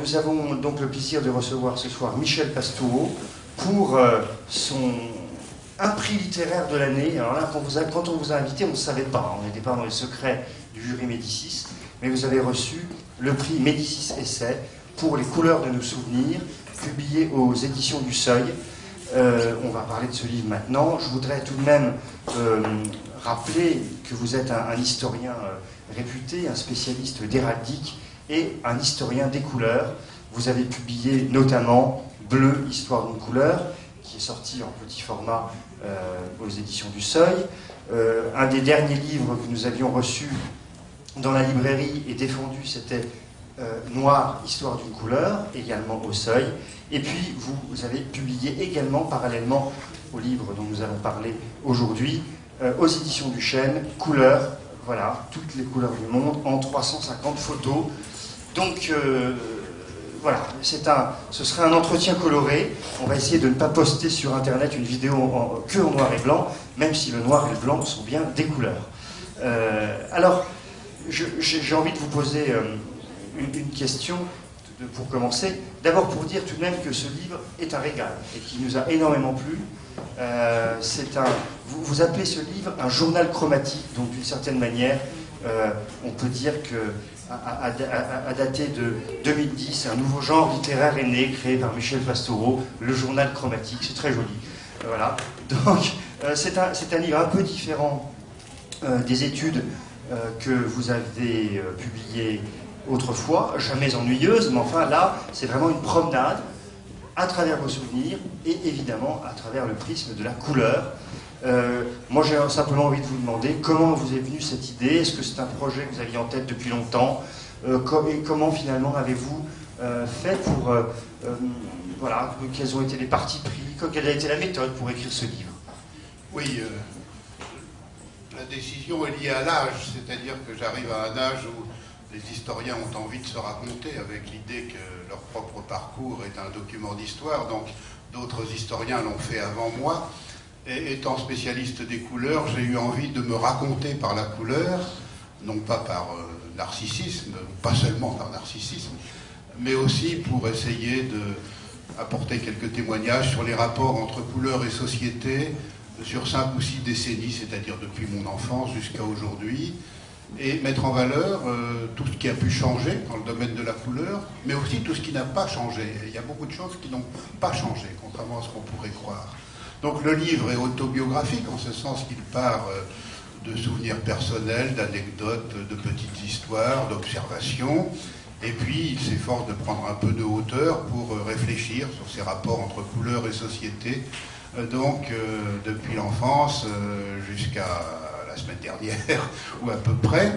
nous avons donc le plaisir de recevoir ce soir Michel Pastoureau pour un prix littéraire de l'année. Alors là, quand on vous a invité, on ne savait pas, on n'était pas dans les secrets du jury Médicis, mais vous avez reçu le prix Médicis Essai pour Les couleurs de nos souvenirs, publié aux éditions du Seuil. On va parler de ce livre maintenant. Je voudrais tout de même rappeler que vous êtes un historien réputé, un spécialiste d'héraldique et un historien des couleurs. Vous avez publié notamment Bleu, Histoire d'une couleur, qui est sorti en petit format aux éditions du Seuil. Un des derniers livres que nous avions reçus dans la librairie et défendu, c'était Noir, Histoire d'une couleur, également au Seuil. Et puis, vous avez publié également, parallèlement au livre dont nous allons parler aujourd'hui, aux éditions du Chêne, Couleurs, voilà, toutes les couleurs du monde, en 350 photos. Donc, voilà, ce serait un entretien coloré. On va essayer de ne pas poster sur Internet une vidéo que en noir et blanc, même si le noir et le blanc sont bien des couleurs. Alors, j'ai envie de vous poser une question pour commencer. D'abord pour dire tout de même que ce livre est un régal et qui nous a énormément plu. Vous appelez ce livre un journal chromatique, donc d'une certaine manière, on peut dire que à dater de 2010, un nouveau genre littéraire est né, créé par Michel Pastoureau, le journal chromatique. C'est très joli. Voilà. Donc, c'est un livre un peu différent des études que vous avez publiées autrefois, jamais ennuyeuse, mais enfin là, c'est vraiment une promenade à travers vos souvenirs et évidemment à travers le prisme de la couleur. Moi, j'ai simplement envie de vous demander comment vous est venue cette idée. Est-ce que c'est un projet que vous aviez en tête depuis longtemps et comment finalement avez-vous fait pour... voilà, quels ont été les partis pris, quelle a été la méthode pour écrire ce livre? Oui, la décision est liée à l'âge, c'est-à-dire que j'arrive à un âge où les historiens ont envie de se raconter avec l'idée que leur propre parcours est un document d'histoire, donc d'autres historiens l'ont fait avant moi. Et étant spécialiste des couleurs, j'ai eu envie de me raconter par la couleur, non pas par narcissisme, pas seulement par narcissisme, mais aussi pour essayer d'apporter quelques témoignages sur les rapports entre couleurs et société sur 5 ou 6 décennies, c'est-à-dire depuis mon enfance jusqu'à aujourd'hui, et mettre en valeur tout ce qui a pu changer dans le domaine de la couleur, mais aussi tout ce qui n'a pas changé. Et il y a beaucoup de choses qui n'ont pas changé, contrairement à ce qu'on pourrait croire. Donc le livre est autobiographique, en ce sens qu'il part de souvenirs personnels, d'anecdotes, de petites histoires, d'observations, et puis il s'efforce de prendre un peu de hauteur pour réfléchir sur ces rapports entre couleur et société, depuis l'enfance jusqu'à la semaine dernière, ou à peu près.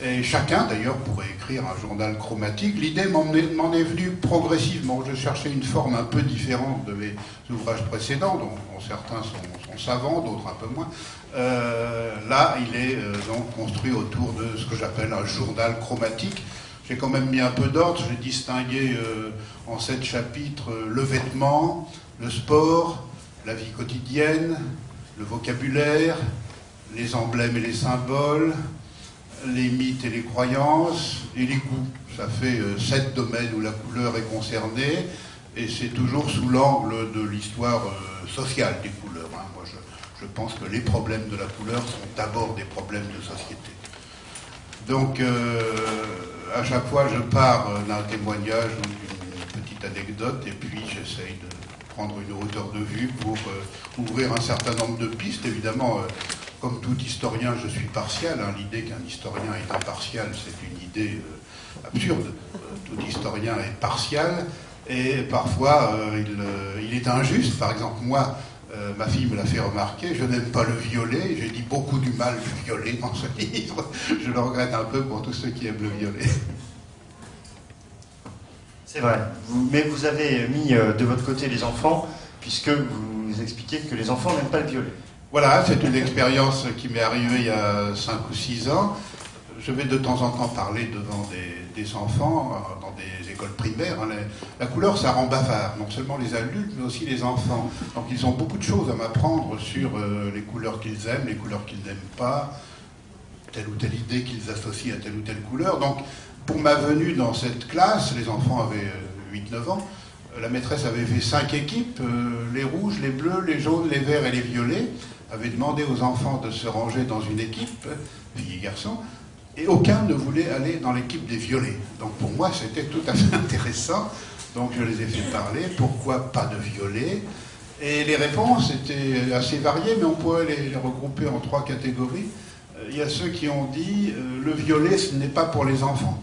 Et chacun, d'ailleurs, pourrait écrire un journal chromatique. L'idée m'en est venue progressivement. Je cherchais une forme un peu différente de mes ouvrages précédents, dont certains sont savants, d'autres un peu moins. Là, il est donc construit autour de ce que j'appelle un journal chromatique. J'ai quand même mis un peu d'ordre. J'ai distingué en 7 chapitres le vêtement, le sport, la vie quotidienne, le vocabulaire, les emblèmes et les symboles, les mythes et les croyances, et les goûts. Ça fait 7 domaines où la couleur est concernée, et c'est toujours sous l'angle de l'histoire sociale des couleurs. Moi, je pense que les problèmes de la couleur sont d'abord des problèmes de société. Donc, à chaque fois, je pars d'un témoignage ou d'une petite anecdote, et puis j'essaye de prendre une hauteur de vue pour ouvrir un certain nombre de pistes. Évidemment, comme tout historien, je suis partial. L'idée qu'un historien est impartial, c'est une idée absurde. Tout historien est partial, et parfois il est injuste. Par exemple, moi, ma fille me l'a fait remarquer, je n'aime pas le violet. J'ai dit beaucoup du mal du violet dans ce livre. Je le regrette un peu pour tous ceux qui aiment le violet. C'est vrai, mais vous avez mis de votre côté les enfants, puisque vous expliquez que les enfants n'aiment pas le violet. Voilà, c'est une expérience qui m'est arrivée il y a 5 ou 6 ans. Je vais de temps en temps parler devant des enfants, dans des écoles primaires. La couleur, ça rend bavard, non seulement les adultes, mais aussi les enfants. Donc ils ont beaucoup de choses à m'apprendre sur les couleurs qu'ils aiment, les couleurs qu'ils n'aiment pas, telle ou telle idée qu'ils associent à telle ou telle couleur. Donc, pour ma venue dans cette classe, les enfants avaient 8-9 ans. La maîtresse avait fait 5 équipes, les rouges, les bleus, les jaunes, les verts et les violets, avait demandé aux enfants de se ranger dans une équipe, filles et garçons, et aucun ne voulait aller dans l'équipe des violets. Donc pour moi, c'était tout à fait intéressant. Donc je les ai fait parler, pourquoi pas de violets? Et les réponses étaient assez variées, mais on pourrait les regrouper en 3 catégories. Il y a ceux qui ont dit le violet, ce n'est pas pour les enfants.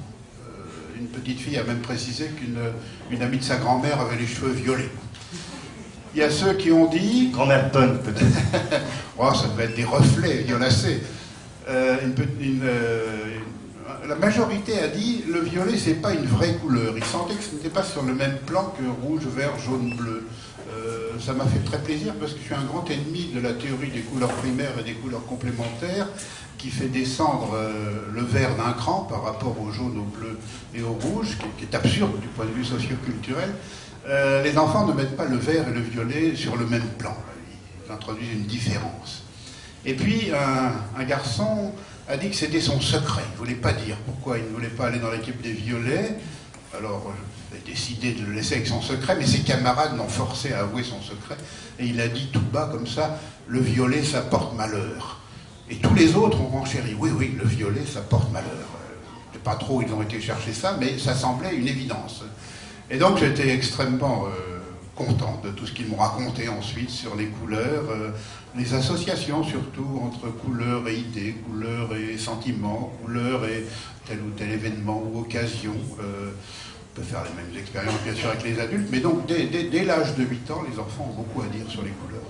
Une petite fille a même précisé qu'une amie de sa grand-mère avait les cheveux violets. Il y a ceux qui ont dit... Grand-mère bonne, peut-être. Oh, ça devait être des reflets violacés. La majorité a dit le violet, c'est pas une vraie couleur. Ils sentaient que ce n'était pas sur le même plan que rouge, vert, jaune, bleu. Ça m'a fait très plaisir parce que je suis un grand ennemi de la théorie des couleurs primaires et des couleurs complémentaires qui fait descendre le vert d'un cran par rapport au jaune, au bleu et au rouge, qui est absurde du point de vue socioculturel. Les enfants ne mettent pas le vert et le violet sur le même plan. Ils introduisent une différence. Et puis, un garçon a dit que c'était son secret. Il ne voulait pas dire pourquoi il ne voulait pas aller dans l'équipe des violets. Alors, j'ai décidé de le laisser avec son secret, mais ses camarades l'ont forcé à avouer son secret. Et il a dit tout bas, comme ça, le violet, ça porte malheur. Et tous les autres ont renchéri. Oui, oui, le violet, ça porte malheur. Je ne sais pas trop où ils ont été chercher ça, mais ça semblait une évidence. Et donc, j'étais extrêmement content de tout ce qu'ils m'ont raconté ensuite sur les couleurs, les associations surtout entre couleurs et idées, couleurs et sentiments, couleurs et tel ou tel événement ou occasion. On peut faire les mêmes expériences bien sûr avec les adultes, mais donc dès l'âge de 8 ans, les enfants ont beaucoup à dire sur les couleurs.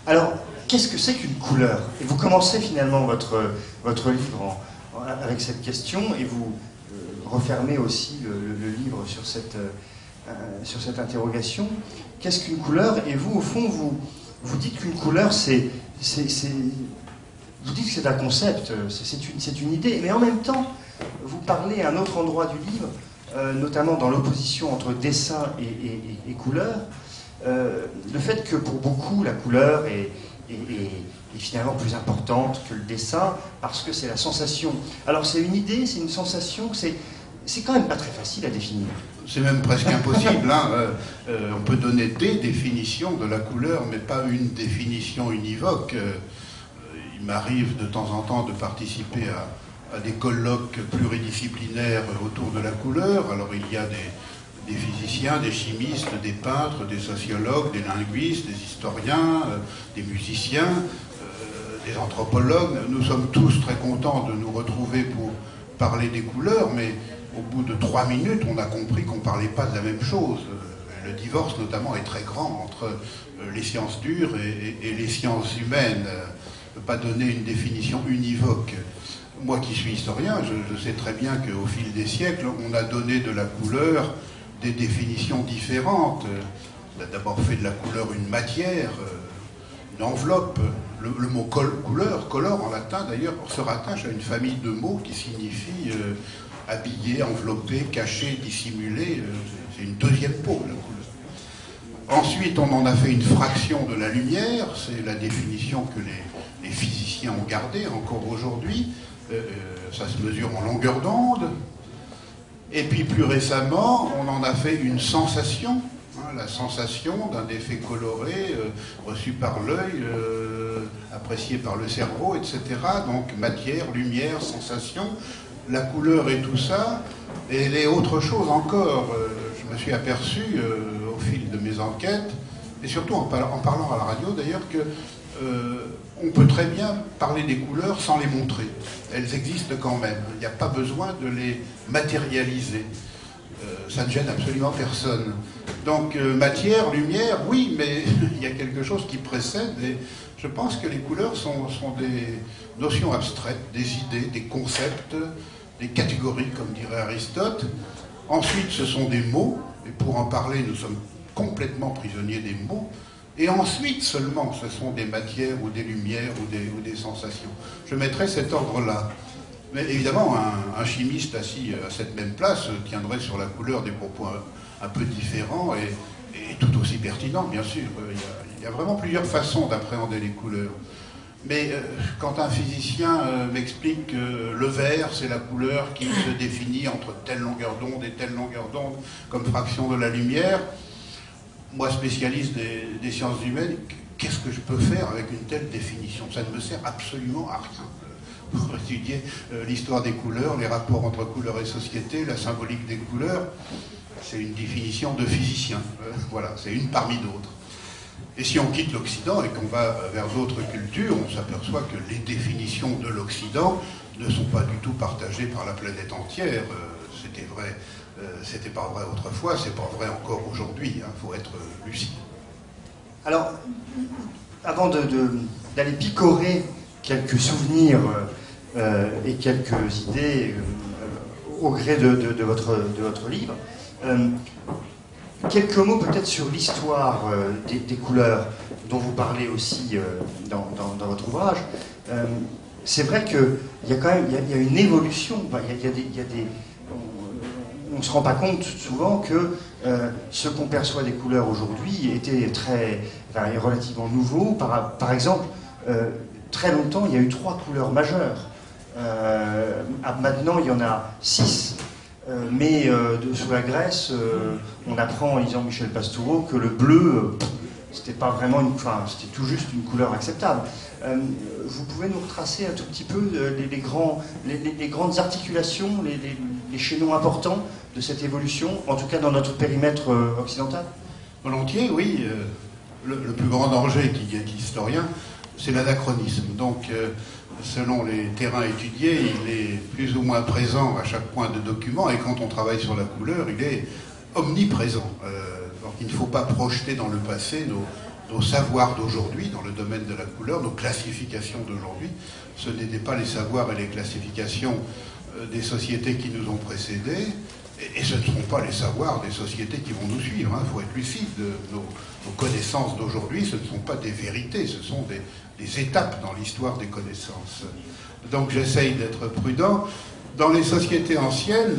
Alors, qu'est-ce que c'est qu'une couleur? Et vous commencez finalement votre livre avec cette question, et vous refermez aussi le livre sur cette interrogation. Qu'est-ce qu'une couleur? Et vous, au fond, vous dites qu'une couleur, vous dites que c'est un concept, c'est une idée, mais en même temps, vous parlez à un autre endroit du livre, notamment dans l'opposition entre dessin et couleur, le fait que pour beaucoup, la couleur est finalement plus importante que le dessin, parce que c'est la sensation. Alors c'est une idée, c'est une sensation, c'est quand même pas très facile à définir. C'est même presque impossible. Hein. On peut donner des définitions de la couleur, mais pas une définition univoque. Il m'arrive de temps en temps de participer à des colloques pluridisciplinaires autour de la couleur. Alors il y a des physiciens, des chimistes, des peintres, des sociologues, des linguistes, des historiens, des musiciens, des anthropologues. Nous sommes tous très contents de nous retrouver pour parler des couleurs, mais au bout de 3 minutes, on a compris qu'on ne parlait pas de la même chose. Le divorce, notamment, est très grand entre les sciences dures et les sciences humaines. On ne peut pas donner une définition univoque. Moi qui suis historien, je sais très bien qu'au fil des siècles, on a donné de la couleur des définitions différentes. On a d'abord fait de la couleur une matière, une enveloppe. Le mot couleur, color en latin d'ailleurs, se rattache à une famille de mots qui signifie habillé, enveloppé, caché, dissimulé. C'est une deuxième peau, la couleur. Ensuite, on en a fait une fraction de la lumière. C'est la définition que les physiciens ont gardée encore aujourd'hui. Ça se mesure en longueur d'onde. Et puis plus récemment, on en a fait une sensation, hein, la sensation d'un effet coloré reçu par l'œil, apprécié par le cerveau, etc. Donc matière, lumière, sensation, la couleur et tout ça. Et elle est autre chose encore. Je me suis aperçu au fil de mes enquêtes, et surtout en parlant à la radio d'ailleurs, que on peut très bien parler des couleurs sans les montrer. Elles existent quand même. Il n'y a pas besoin de les matérialiser. Ça ne gêne absolument personne. Donc matière, lumière, oui, mais il y a quelque chose qui précède. Et je pense que les couleurs sont des notions abstraites, des idées, des concepts, des catégories, comme dirait Aristote. Ensuite, ce sont des mots. Et pour en parler, nous sommes complètement prisonniers des mots. Et ensuite seulement, ce sont des matières ou des lumières ou des sensations. Je mettrai cet ordre-là. Mais évidemment, un chimiste assis à cette même place tiendrait sur la couleur des propos un peu différents et tout aussi pertinents, bien sûr. Il y a vraiment plusieurs façons d'appréhender les couleurs. Mais quand un physicien m'explique que le vert, c'est la couleur qui se définit entre telle longueur d'onde et telle longueur d'onde comme fraction de la lumière, moi, spécialiste des sciences humaines, qu'est-ce que je peux faire avec une telle définition? Ça ne me sert absolument à rien. Pour étudier l'histoire des couleurs, les rapports entre couleurs et société, la symbolique des couleurs, c'est une définition de physicien. Voilà, c'est une parmi d'autres. Et si on quitte l'Occident et qu'on va vers d'autres cultures, on s'aperçoit que les définitions de l'Occident ne sont pas du tout partagées par la planète entière. C'était vrai, c'était pas vrai autrefois, c'est pas vrai encore aujourd'hui. Faut être lucide. Alors, avant d'aller picorer quelques souvenirs et quelques idées au gré de votre livre, quelques mots peut-être sur l'histoire des couleurs dont vous parlez aussi dans votre ouvrage. C'est vrai qu'il y a quand même il y a une évolution. On ne se rend pas compte souvent que ce qu'on perçoit des couleurs aujourd'hui était relativement nouveau. Par exemple, très longtemps, il y a eu 3 couleurs majeures. Maintenant, il y en a 6. Mais sous la Grèce, on apprend en lisant Michel Pastoureau que le bleu, c'était pas vraiment c'était tout juste une couleur acceptable. Vous pouvez nous retracer un tout petit peu les grandes articulations, les chaînons importants de cette évolution, en tout cas dans notre périmètre occidental? Volontiers, oui. Le plus grand danger qui guette l'historien, c'est l'anachronisme. Donc, selon les terrains étudiés, il est plus ou moins présent à chaque point de document, et quand on travaille sur la couleur, il est omniprésent. Donc il ne faut pas projeter dans le passé nos savoirs d'aujourd'hui, dans le domaine de la couleur, nos classifications d'aujourd'hui. Ce n'étaient pas les savoirs et les classifications des sociétés qui nous ont précédés, et ce ne seront pas les savoirs des sociétés qui vont nous suivre. Il faut être lucide. Nos connaissances d'aujourd'hui, ce ne sont pas des vérités, ce sont des étapes dans l'histoire des connaissances. Donc j'essaye d'être prudent. Dans les sociétés anciennes,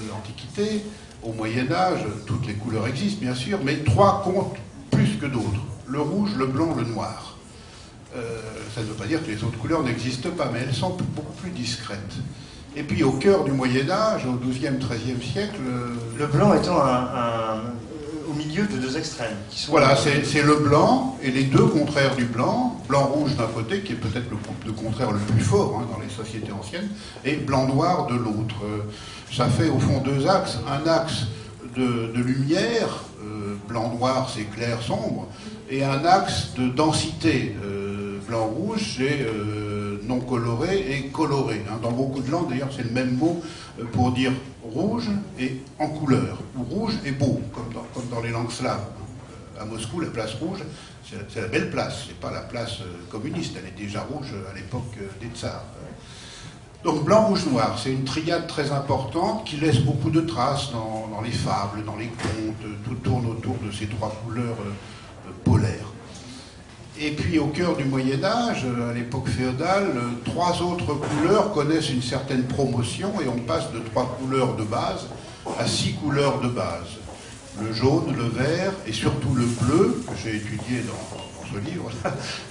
l'Antiquité, au Moyen-Âge, toutes les couleurs existent bien sûr, mais 3 comptent plus que d'autres. Le rouge, le blanc, le noir. Ça ne veut pas dire que les autres couleurs n'existent pas, mais elles sont beaucoup plus discrètes. Et puis au cœur du Moyen-Âge, au XIIe, XIIIe siècle... Le blanc étant au milieu de 2 extrêmes. Voilà, c'est le blanc et les 2 contraires du blanc. Blanc-rouge d'un côté, qui est peut-être le groupe de contraires le plus fort dans les sociétés anciennes, et blanc-noir de l'autre. Ça fait au fond 2 axes. Un axe de lumière, blanc-noir c'est clair-sombre, et un axe de densité, blanc-rouge c'est non coloré et coloré. Dans beaucoup de langues, d'ailleurs, c'est le même mot pour dire rouge et en couleur, ou rouge et beau, comme dans les langues slaves. À Moscou, la place rouge, c'est la belle place, c'est pas la place communiste, elle est déjà rouge à l'époque des tsars. Donc blanc, rouge, noir, c'est une triade très importante qui laisse beaucoup de traces dans les fables, dans les contes, tout tourne autour de ces 3 couleurs polaires. Et puis au cœur du Moyen-Âge, à l'époque féodale, 3 autres couleurs connaissent une certaine promotion et on passe de 3 couleurs de base à 6 couleurs de base. Le jaune, le vert et surtout le bleu, que j'ai étudié dans ce livre,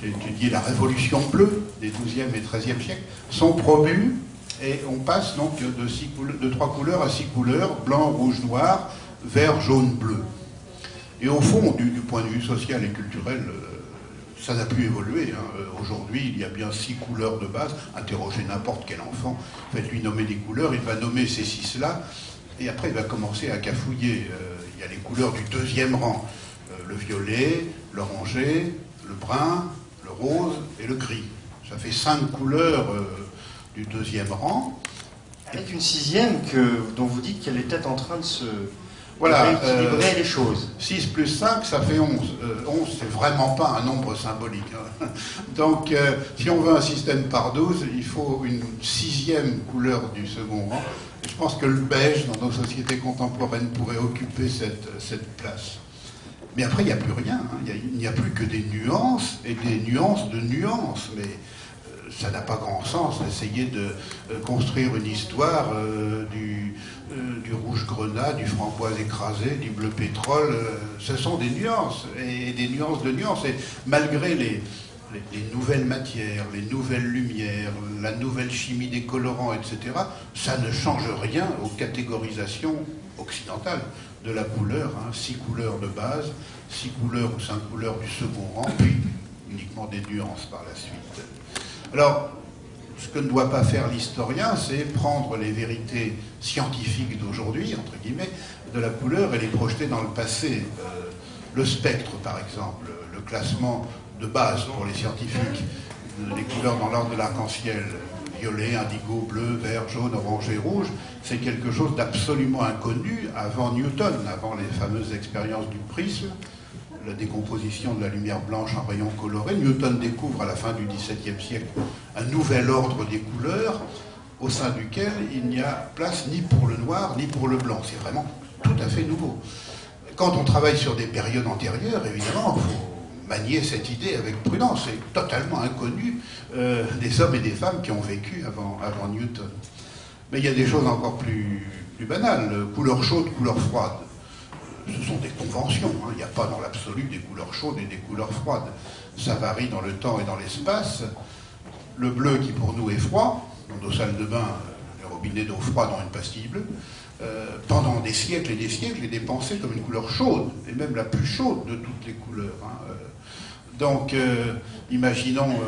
j'ai étudié la révolution bleue des XIIe et XIIIe siècles, sont promus et on passe donc de 3 couleurs à 6 couleurs, blanc, rouge, noir, vert, jaune, bleu. Et au fond, du point de vue social et culturel, ça n'a plus évolué. Aujourd'hui, il y a bien 6 couleurs de base. Interrogez n'importe quel enfant, faites-lui nommer des couleurs, il va nommer ces 6-là, et après il va commencer à cafouiller. Il y a les couleurs du 2e rang. Le violet, l'orangé, le brun, le rose et le gris. Ça fait 5 couleurs du 2e rang. Avec une 6e dont vous dites qu'elle est peut-être en train de se... Voilà, équilibrer les choses. 6 plus 5, ça fait 11. 11, c'est vraiment pas un nombre symbolique. Donc, si on veut un système par 12, il faut une 6e couleur du second rang. Et je pense que le beige, dans nos sociétés contemporaines, pourrait occuper cette place. Mais après, il n'y a plus rien. Il n'y a plus que des nuances, et des nuances de nuances. Mais ça n'a pas grand sens d'essayer de construire une histoire du rouge grenat, du framboise écrasé, du bleu pétrole. Ce sont des nuances, et des nuances de nuances. Et malgré les nouvelles matières, les nouvelles lumières, la nouvelle chimie des colorants, etc., ça ne change rien aux catégorisations occidentales de la couleur, 6 couleurs de base, 6 couleurs ou 5 couleurs du second rang, puis uniquement des nuances par la suite. Alors, ce que ne doit pas faire l'historien, c'est prendre les vérités scientifiques d'aujourd'hui, entre guillemets, de la couleur et les projeter dans le passé. Le spectre, par exemple, le classement de base pour les scientifiques, les couleurs dans l'ordre de l'arc-en-ciel, violet, indigo, bleu, vert, jaune, orange et rouge, c'est quelque chose d'absolument inconnu avant Newton, avant les fameuses expériences du prisme, la décomposition de la lumière blanche en rayons colorés. Newton découvre à la fin du XVIIe siècle un nouvel ordre des couleurs au sein duquel il n'y a place ni pour le noir ni pour le blanc. C'est vraiment tout à fait nouveau. Quand on travaille sur des périodes antérieures, évidemment, il faut manier cette idée avec prudence. C'est totalement inconnu des hommes et des femmes qui ont vécu avant Newton. Mais il y a des choses encore plus banales. Couleur chaude, couleur froide. Ce sont des conventions. Il n'y a pas dans l'absolu des couleurs chaudes et des couleurs froides. Ça varie dans le temps et dans l'espace. Le bleu qui pour nous est froid, dans nos salles de bain, les robinets d'eau froide ont une pastille bleue. Pendant des siècles et des siècles, est dépensé comme une couleur chaude, et même la plus chaude de toutes les couleurs. Donc, imaginons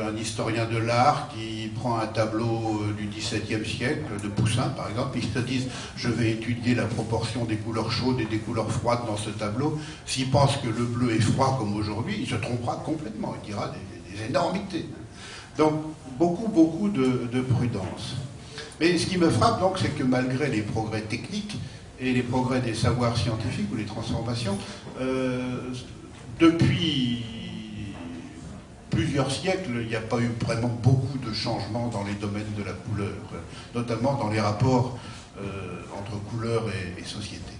un historien de l'art qui prend un tableau du XVIIe siècle, de Poussin par exemple, et il se dit « je vais étudier la proportion des couleurs chaudes et des couleurs froides dans ce tableau ». S'il pense que le bleu est froid comme aujourd'hui, il se trompera complètement, il dira des énormités. Donc, beaucoup de prudence. Mais ce qui me frappe donc, c'est que malgré les progrès techniques et les progrès des savoirs scientifiques ou les transformations, depuis plusieurs siècles, il n'y a pas eu vraiment beaucoup de changements dans les domaines de la couleur, notamment dans les rapports entre couleur et société.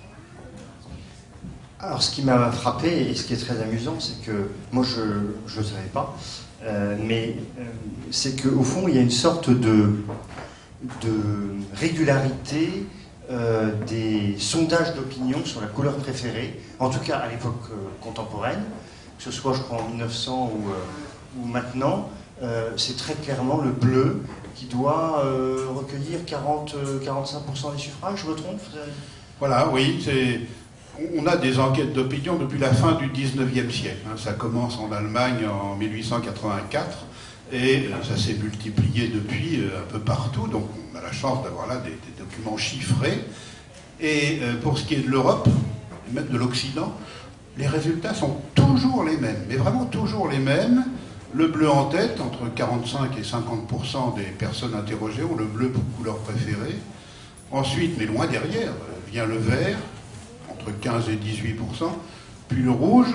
Alors, ce qui m'a frappé et ce qui est très amusant, c'est que moi je ne savais pas, mais c'est qu'au fond, il y a une sorte de régularité des sondages d'opinion sur la couleur préférée, en tout cas à l'époque contemporaine, que ce soit, je crois, en 1900 ou maintenant, c'est très clairement le bleu qui doit recueillir 40-45% des suffrages, je me trompe? Voilà, oui, on a des enquêtes d'opinion depuis la fin du 19e siècle. Ça commence en Allemagne en 1884 et ça s'est multiplié depuis un peu partout. Donc on a la chance d'avoir là des documents chiffrés. Et pour ce qui est de l'Europe, et même de l'Occident, les résultats sont toujours les mêmes, mais vraiment toujours les mêmes. Le bleu en tête, entre 45 et 50% des personnes interrogées ont le bleu pour couleur préférée. Ensuite, mais loin derrière, vient le vert, entre 15 et 18%, puis le rouge,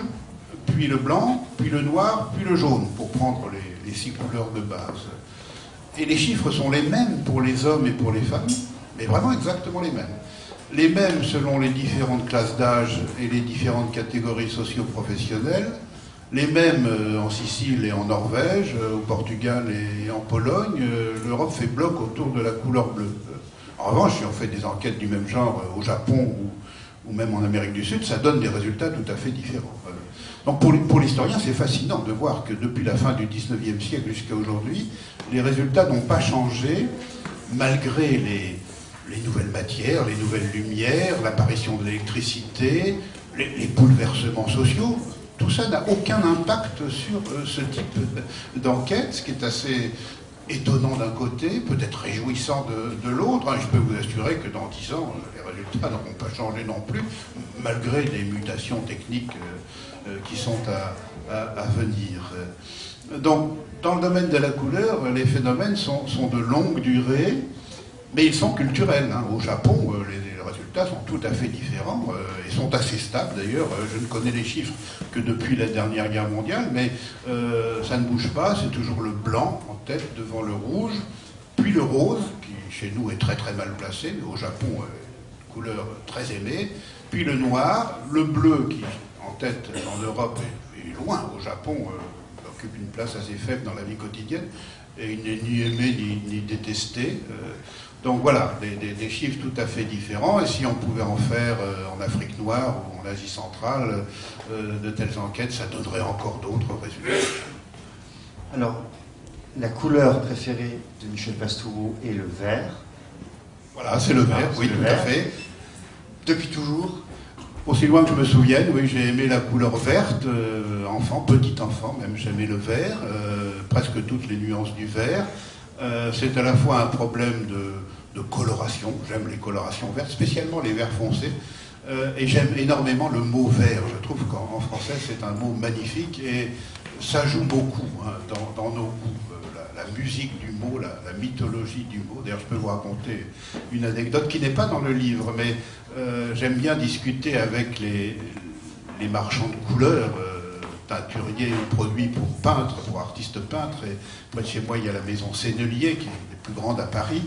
puis le blanc, puis le noir, puis le jaune, pour prendre les 6 couleurs de base. Et les chiffres sont les mêmes pour les hommes et pour les femmes, mais vraiment exactement les mêmes. Les mêmes selon les différentes classes d'âge et les différentes catégories socio-professionnelles, les mêmes en Sicile et en Norvège, au Portugal et en Pologne. L'Europe fait bloc autour de la couleur bleue. En revanche, si on fait des enquêtes du même genre au Japon ou même en Amérique du Sud, ça donne des résultats tout à fait différents. Donc pour l'historien, c'est fascinant de voir que depuis la fin du 19e siècle jusqu'à aujourd'hui, les résultats n'ont pas changé malgré les nouvelles matières, les nouvelles lumières, l'apparition de l'électricité, les bouleversements sociaux. Tout ça n'a aucun impact sur ce type d'enquête, ce qui est assez étonnant d'un côté, peut-être réjouissant de l'autre. Je peux vous assurer que dans 10 ans, les résultats n'auront pas changé non plus, malgré les mutations techniques qui sont à venir. Donc, dans le domaine de la couleur, les phénomènes sont de longue durée, mais ils sont culturels. Au Japon, les résultats sont tout à fait différents et sont assez stables d'ailleurs. Je ne connais les chiffres que depuis la dernière guerre mondiale, mais ça ne bouge pas, c'est toujours le blanc en tête devant le rouge, puis le rose, qui chez nous est très très mal placé, mais au Japon, couleur très aimée, puis le noir, le bleu qui en tête en Europe et loin au Japon occupe une place assez faible dans la vie quotidienne, et il n'est ni aimé ni détesté. Donc voilà, des chiffres tout à fait différents, et si on pouvait en faire en Afrique noire ou en Asie centrale de telles enquêtes, ça donnerait encore d'autres résultats. Alors, la couleur préférée de Michel Pastoureau est le vert. Voilà, c'est le vert, oui, tout à fait. Depuis toujours? Aussi loin que je me souvienne, oui, j'ai aimé la couleur verte, enfant, petit enfant même, j'aimais le vert, presque toutes les nuances du vert. C'est à la fois un problème de coloration, j'aime les colorations vertes, spécialement les verts foncés, et j'aime énormément le mot vert. Je trouve qu'en français c'est un mot magnifique et ça joue beaucoup hein, dans nos goûts. La musique du mot, la mythologie du mot. D'ailleurs, je peux vous raconter une anecdote qui n'est pas dans le livre, mais j'aime bien discuter avec les marchands de couleurs, teinturiers ou produits pour peintres, pour artistes peintres. Et près de chez moi, il y a la maison Sennelier, qui est la plus grande à Paris,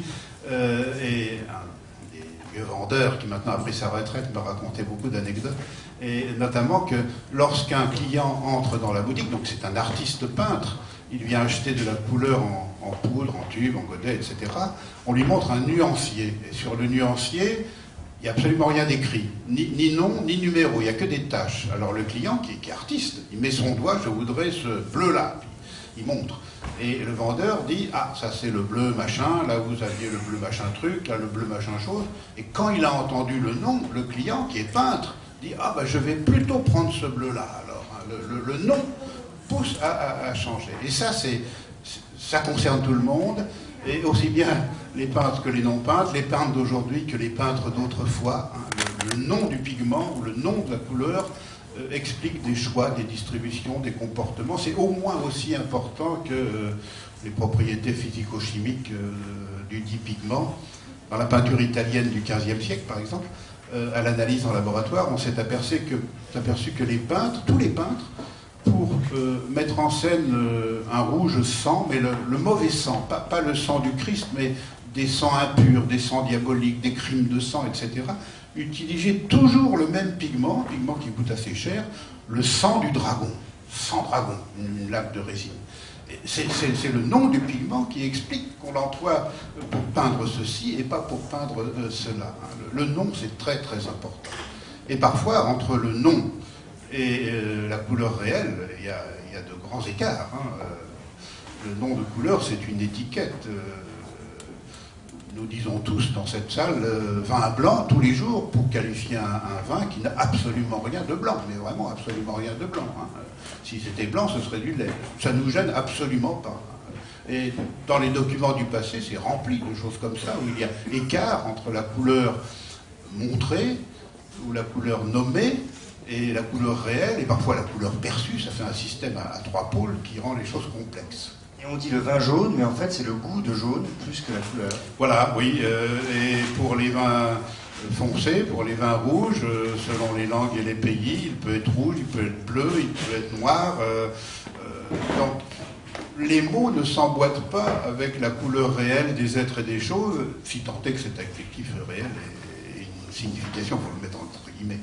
et un des vieux vendeurs qui maintenant a pris sa retraite me racontait beaucoup d'anecdotes, et notamment que lorsqu'un client entre dans la boutique, donc c'est un artiste peintre, il vient acheter de la couleur en poudre, en tube, en godet, etc. On lui montre un nuancier. Et sur le nuancier, il n'y a absolument rien d'écrit. Ni nom, ni numéro. Il n'y a que des taches. Alors le client, qui est artiste, il met son doigt, je voudrais ce bleu-là. Il montre. Et le vendeur dit, ah, ça c'est le bleu machin, là vous aviez le bleu machin truc, là le bleu machin chose. Et quand il a entendu le nom, le client, qui est peintre, dit, ah, ben je vais plutôt prendre ce bleu-là. Alors, hein, le nom pousse à changer. Et ça concerne tout le monde, et aussi bien les peintres que les non-peintres, les peintres d'aujourd'hui que les peintres d'autrefois. Hein. Le nom du pigment ou le nom de la couleur explique des choix, des distributions, des comportements. C'est au moins aussi important que les propriétés physico-chimiques du dit pigment. Dans la peinture italienne du XVe siècle, par exemple, à l'analyse en laboratoire, on s'est aperçu que les peintres, tous les peintres, pour mettre en scène un rouge sang, mais le mauvais sang, pas le sang du Christ, mais des sangs impurs, des sangs diaboliques, des crimes de sang, etc., utilisaient toujours le même pigment qui coûte assez cher, le sang du dragon, sang dragon, une laque de résine. C'est le nom du pigment qui explique qu'on l'emploie pour peindre ceci et pas pour peindre cela. Le nom, c'est très très important. Et parfois, entre le nom et la couleur réelle, il y a de grands écarts. Hein. Le nom de couleur, c'est une étiquette. Nous disons tous dans cette salle vin blanc tous les jours pour qualifier un vin qui n'a absolument rien de blanc, mais vraiment absolument rien de blanc. Hein. Si c'était blanc, ce serait du lait. Ça ne nous gêne absolument pas. Et dans les documents du passé, c'est rempli de choses comme ça, où il y a écart entre la couleur montrée ou la couleur nommée et la couleur réelle, et parfois la couleur perçue. Ça fait un système à trois pôles qui rend les choses complexes. Et on dit le vin jaune, mais en fait c'est le goût de jaune plus que la couleur. Voilà, oui. Et pour les vins foncés, pour les vins rouges, selon les langues et les pays, il peut être rouge, il peut être bleu, il peut être noir. Donc les mots ne s'emboîtent pas avec la couleur réelle des êtres et des choses, si tant est que cet adjectif réel ait une signification, il faut le mettre entre guillemets.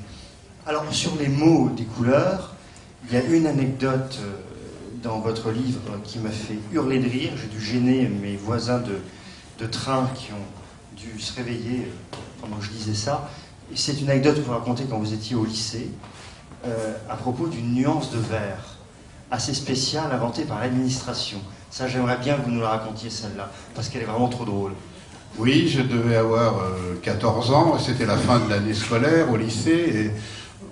Alors sur les mots des couleurs, il y a une anecdote dans votre livre qui m'a fait hurler de rire. J'ai dû gêner mes voisins de train qui ont dû se réveiller pendant que je disais ça. Et c'est une anecdote que vous racontez quand vous étiez au lycée à propos d'une nuance de vert assez spéciale inventée par l'administration. Ça, j'aimerais bien que vous nous la racontiez, celle-là, parce qu'elle est vraiment trop drôle. Oui, je devais avoir 14 ans, c'était la fin de l'année scolaire au lycée, et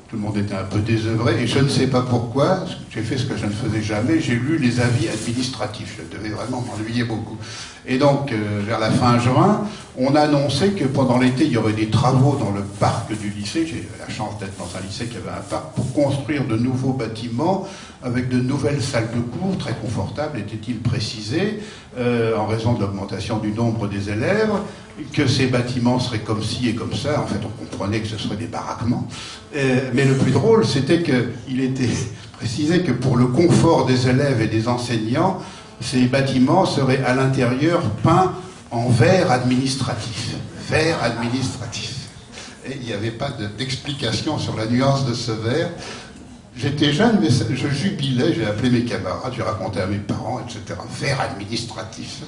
tout le monde était un peu désœuvré, et je ne sais pas pourquoi, j'ai fait ce que je ne faisais jamais, j'ai lu les avis administratifs, je devais vraiment m'ennuyer beaucoup. Et donc, vers la fin juin, on a annoncé que pendant l'été, il y aurait des travaux dans le parc du lycée, j'ai eu la chance d'être dans un lycée qui avait un parc, pour construire de nouveaux bâtiments, avec de nouvelles salles de cours, très confortables, était-il précisé, en raison de l'augmentation du nombre des élèves, que ces bâtiments seraient comme ci et comme ça. En fait, on comprenait que ce seraient des baraquements. Mais le plus drôle, c'était qu'il était précisé que pour le confort des élèves et des enseignants, ces bâtiments seraient à l'intérieur peints en vert administratif. Vert administratif. Et il n'y avait pas d'explication sur la nuance de ce vert. J'étais jeune, mais je jubilais, j'ai appelé mes camarades, j'ai raconté à mes parents, etc. Vert administratif.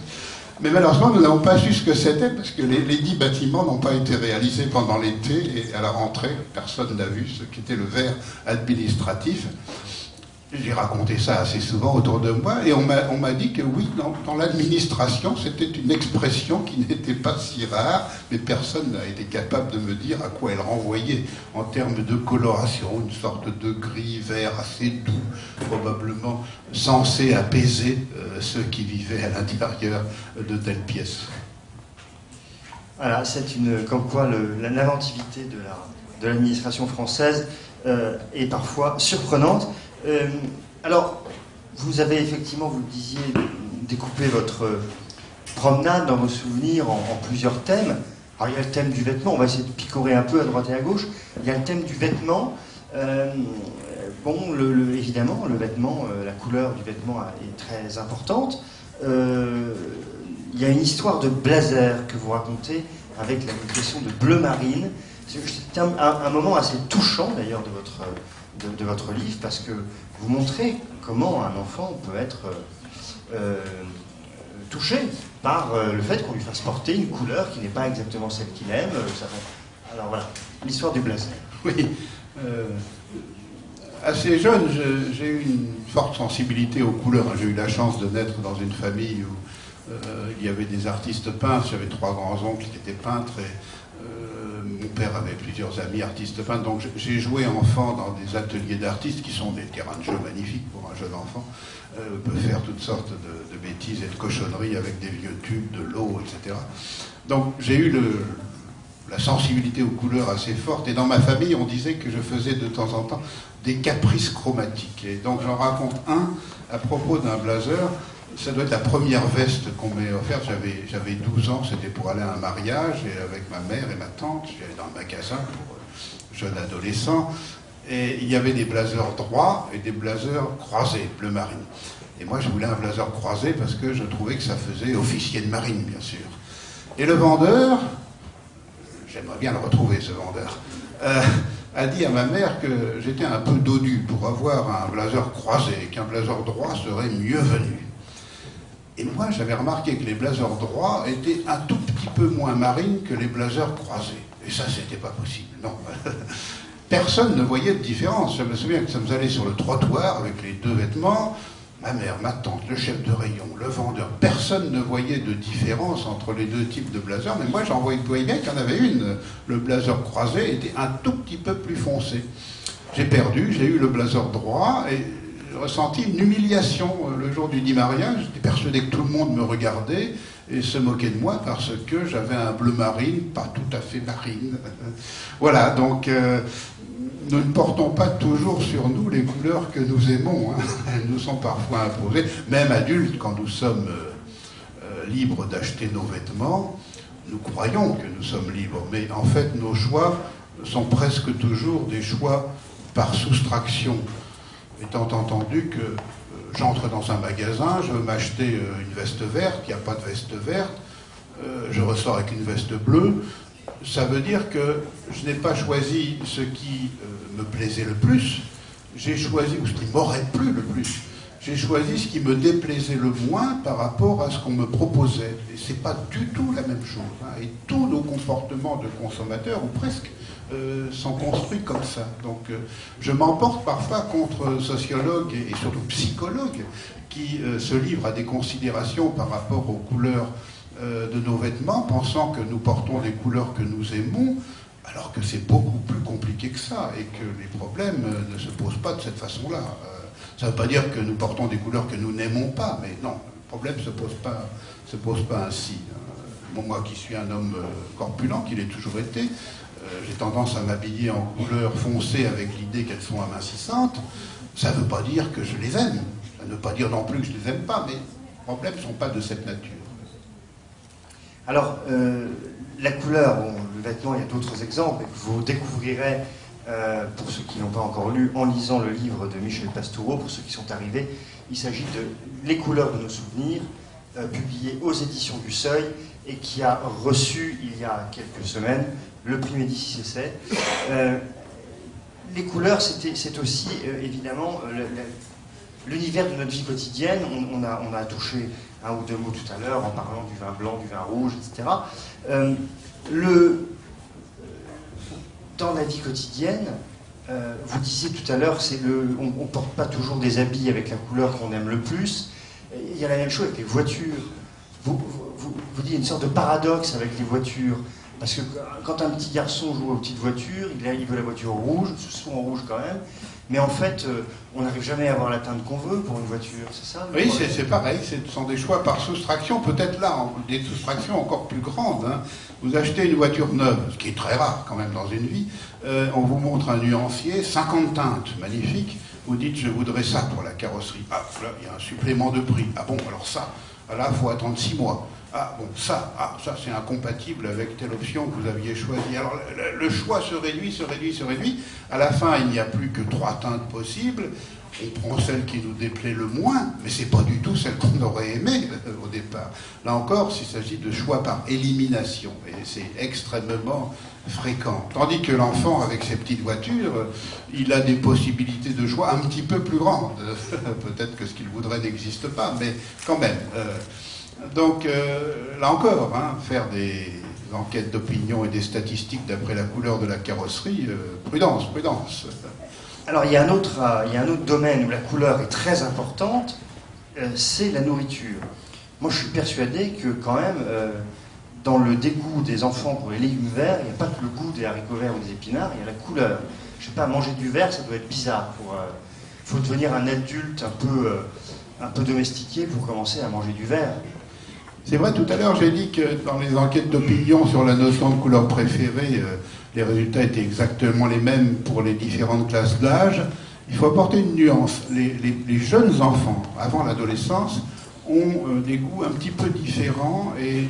Mais malheureusement, nous n'avons pas su ce que c'était, parce que les 10 bâtiments n'ont pas été réalisés pendant l'été, et à la rentrée, personne n'a vu ce qu'était le vert administratif. J'ai raconté ça assez souvent autour de moi et on m'a dit que oui, dans l'administration, c'était une expression qui n'était pas si rare, mais personne n'a été capable de me dire à quoi elle renvoyait en termes de coloration, une sorte de gris vert assez doux, probablement censé apaiser ceux qui vivaient à l'intérieur de telles pièces. Voilà, c'est comme quoi l'inventivité de l'administration française est parfois surprenante. Alors, vous avez effectivement, vous le disiez, découpé votre promenade dans vos souvenirs en plusieurs thèmes. Alors, il y a le thème du vêtement, on va essayer de picorer un peu à droite et à gauche. Il y a le thème du vêtement. Bon, évidemment, le vêtement, la couleur du vêtement est très importante. Il y a une histoire de blazer que vous racontez avec la question de bleu marine. C'est un moment assez touchant, d'ailleurs, de votre livre, parce que vous montrez comment un enfant peut être touché par le fait qu'on lui fasse porter une couleur qui n'est pas exactement celle qu'il aime. Alors voilà, l'histoire du blazer. Oui. Assez jeune, j'ai eu une forte sensibilité aux couleurs. J'ai eu la chance de naître dans une famille où il y avait des artistes peintres. J'avais 3 grands-oncles qui étaient peintres et mon père avait plusieurs amis artistes peintres, donc j'ai joué enfant dans des ateliers d'artistes qui sont des terrains de jeu magnifiques pour un jeune enfant. On peut faire toutes sortes de bêtises et de cochonneries avec des vieux tubes, de l'eau, etc. Donc j'ai eu la sensibilité aux couleurs assez forte, et dans ma famille on disait que je faisais de temps en temps des caprices chromatiques. Et donc j'en raconte un à propos d'un blazer. Ça doit être la première veste qu'on m'ait offerte. J'avais 12 ans, c'était pour aller à un mariage, et avec ma mère et ma tante, j'allais dans le magasin pour jeunes adolescents, et il y avait des blazers droits et des blazers croisés, bleu marine. Et moi, je voulais un blazer croisé parce que je trouvais que ça faisait officier de marine, bien sûr. Et le vendeur, j'aimerais bien le retrouver, ce vendeur, a dit à ma mère que j'étais un peu dodu pour avoir un blazer croisé, et qu'un blazer droit serait mieux venu. Et moi, j'avais remarqué que les blazers droits étaient un tout petit peu moins marines que les blazers croisés. Et ça, c'était pas possible, non. Personne ne voyait de différence. Je me souviens que nous sommes allés sur le trottoir avec les 2 vêtements. Ma mère, ma tante, le chef de rayon, le vendeur. Personne ne voyait de différence entre les 2 types de blazers. Mais moi, j'en voyais bien qu'il y en avait une. Le blazer croisé était un tout petit peu plus foncé. J'ai perdu, j'ai eu le blazer droit et j'ai ressenti une humiliation le jour du dit mariage. J'étais persuadé que tout le monde me regardait et se moquait de moi parce que j'avais un bleu marine, pas tout à fait marine. Voilà, donc nous ne portons pas toujours sur nous les couleurs que nous aimons. Hein. Elles nous sont parfois imposées. Même adultes, quand nous sommes libres d'acheter nos vêtements, nous croyons que nous sommes libres. Mais en fait, nos choix sont presque toujours des choix par soustraction. Étant entendu que j'entre dans un magasin, je veux m'acheter une veste verte, il n'y a pas de veste verte, je ressors avec une veste bleue, ça veut dire que je n'ai pas choisi ce qui me plaisait le plus, j'ai choisi, ou ce qui m'aurait plu le plus, j'ai choisi ce qui me déplaisait le moins par rapport à ce qu'on me proposait. Et ce n'est pas du tout la même chose. Hein. Et tous nos comportements de consommateurs, ou presque, sont construits comme ça. Donc je m'emporte parfois contre sociologues et surtout psychologues qui se livrent à des considérations par rapport aux couleurs de nos vêtements, pensant que nous portons des couleurs que nous aimons, alors que c'est beaucoup plus compliqué que ça et que les problèmes ne se posent pas de cette façon-là. Ça ne veut pas dire que nous portons des couleurs que nous n'aimons pas, mais non, le problème ne se pose pas ainsi. Bon, moi qui suis un homme corpulent, qu'il ait toujours été, j'ai tendance à m'habiller en couleurs foncées avec l'idée qu'elles sont amincissantes. Ça ne veut pas dire que je les aime. Ça ne veut pas dire non plus que je les aime pas, mais les problèmes ne sont pas de cette nature. Alors, la couleur, bon, le vêtement, il y a d'autres exemples que vous découvrirez, pour ceux qui n'ont pas encore lu, en lisant le livre de Michel Pastoureau. Pour ceux qui sont arrivés, il s'agit de Les couleurs de nos souvenirs, publié aux éditions du Seuil et qui a reçu, il y a quelques semaines, le prix Médicis Essai. Les couleurs, c'est aussi, évidemment, l'univers de notre vie quotidienne. On a touché un ou deux mots tout à l'heure en parlant du vin blanc, du vin rouge, etc. Dans la vie quotidienne, Vous disiez tout à l'heure, on ne porte pas toujours des habits avec la couleur qu'on aime le plus. Il y a la même chose avec les voitures. Vous dites une sorte de paradoxe avec les voitures. Parce que quand un petit garçon joue aux petites voitures, il veut la voiture rouge, souvent rouge quand même. Mais en fait, on n'arrive jamais à avoir la teinte qu'on veut pour une voiture, c'est ça? Oui, c'est pareil, ce sont des choix par soustraction, peut-être là, des soustractions encore plus grandes. Hein. Vous achetez une voiture neuve, ce qui est très rare quand même dans une vie, on vous montre un nuancier, 50 teintes, magnifique, vous dites je voudrais ça pour la carrosserie. Ah, là, il y a un supplément de prix. Ah bon, alors ça, là, il faut attendre 6 mois. Ah bon, ça c'est incompatible avec telle option que vous aviez choisie. Alors le choix se réduit. À la fin, il n'y a plus que 3 teintes possibles. On prend celle qui nous déplaît le moins, mais c'est pas du tout celle qu'on aurait aimée au départ. Là encore, il s'agit de choix par élimination, et c'est extrêmement fréquent. Tandis que l'enfant, avec ses petites voitures, il a des possibilités de choix un petit peu plus grandes. Peut-être que ce qu'il voudrait n'existe pas, mais quand même. Donc, là encore, hein, faire des enquêtes d'opinion et des statistiques d'après la couleur de la carrosserie, prudence. Alors, il y a un autre domaine où la couleur est très importante, c'est la nourriture. Moi, je suis persuadé que, quand même, dans le dégoût des enfants pour les légumes verts, il n'y a pas que le goût des haricots verts ou des épinards, il y a la couleur. Je ne sais pas, manger du vert, ça doit être bizarre. Il faut devenir un adulte un peu domestiqué pour commencer à manger du vert. C'est vrai, tout à l'heure, j'ai dit que dans les enquêtes d'opinion sur la notion de couleur préférée, les résultats étaient exactement les mêmes pour les différentes classes d'âge. Il faut apporter une nuance. Les jeunes enfants, avant l'adolescence, ont des goûts un petit peu différents et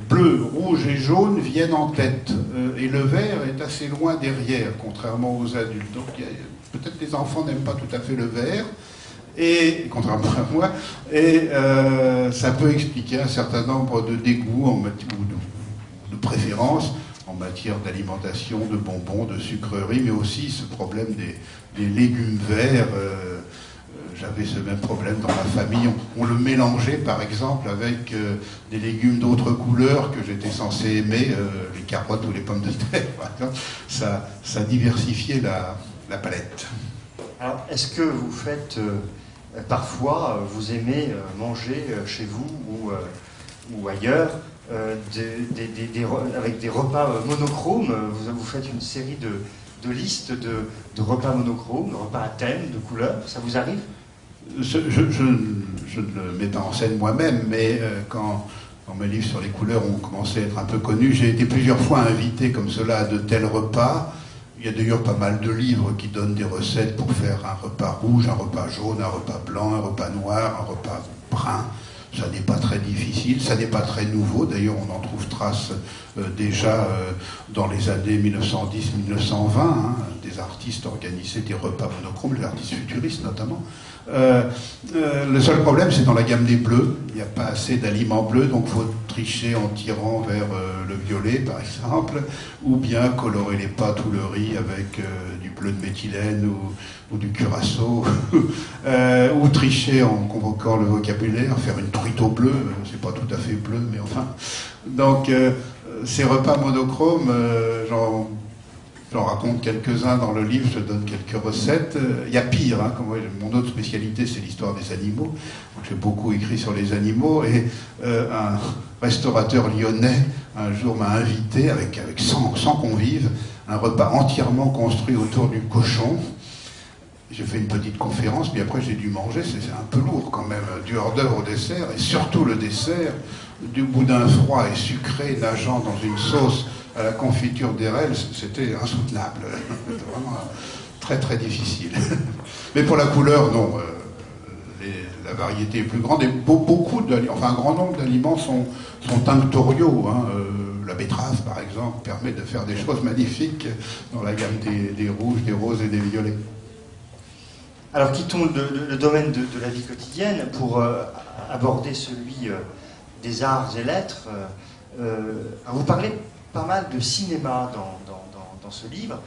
bleu, rouge et jaune viennent en tête. Et le vert est assez loin derrière, contrairement aux adultes. Donc peut-être les enfants n'aiment pas tout à fait le vert. Et, contrairement à moi, et ça peut expliquer un certain nombre de dégoûts ou de préférences en matière d'alimentation, de bonbons, de sucreries, mais aussi ce problème des légumes verts. J'avais ce même problème dans ma famille. On le mélangeait, par exemple, avec des légumes d'autres couleurs que j'étais censé aimer, les carottes ou les pommes de terre, par exemple. Ça diversifiait la palette. Alors, est-ce que vous faites... parfois, vous aimez manger chez vous ou ailleurs avec des repas monochromes. Vous faites une série de listes de repas monochromes, de repas à thème, de couleurs. Ça vous arrive? Je ne le mets pas en scène moi-même, mais quand mes livres sur les couleurs ont commencé à être un peu connus, j'ai été plusieurs fois invité comme cela à de tels repas. Il y a d'ailleurs pas mal de livres qui donnent des recettes pour faire un repas rouge, un repas jaune, un repas blanc, un repas noir, un repas brun. Ça n'est pas très difficile, ça n'est pas très nouveau. D'ailleurs, on en trouve trace déjà dans les années 1910-1920. Hein, des artistes organisaient des repas monochromes, les artistes futuristes notamment. Le seul problème, c'est dans la gamme des bleus. Il n'y a pas assez d'aliments bleus, donc il faut tricher en tirant vers le violet, par exemple, ou bien colorer les pâtes ou le riz avec du bleu de méthylène ou du curaçao, ou tricher en convoquant le vocabulaire, faire une truite au bleu, c'est pas tout à fait bleu, mais enfin. Donc, ces repas monochromes, j'en raconte quelques-uns dans le livre, je donne quelques recettes. Il y a pire, hein, comme moi, mon autre spécialité, c'est l'histoire des animaux. Donc, j'ai beaucoup écrit sur les animaux, et un restaurateur lyonnais, un jour, m'a invité, avec 100 convives, un repas entièrement construit autour du cochon. J'ai fait une petite conférence, puis après j'ai dû manger, c'est un peu lourd quand même, du hors-d'œuvre au dessert, et surtout le dessert, du boudin froid et sucré nageant dans une sauce à la confiture d'érel, c'était insoutenable. C'était vraiment très très difficile. Mais pour la couleur, non, la variété est plus grande, et un grand nombre d'aliments sont tinctoriaux. Hein, la betterave, par exemple, permet de faire des choses magnifiques dans la gamme des rouges, des roses et des violets. Alors, quittons le domaine de la vie quotidienne pour aborder celui des arts et lettres. Vous parlez pas mal de cinéma dans ce livre,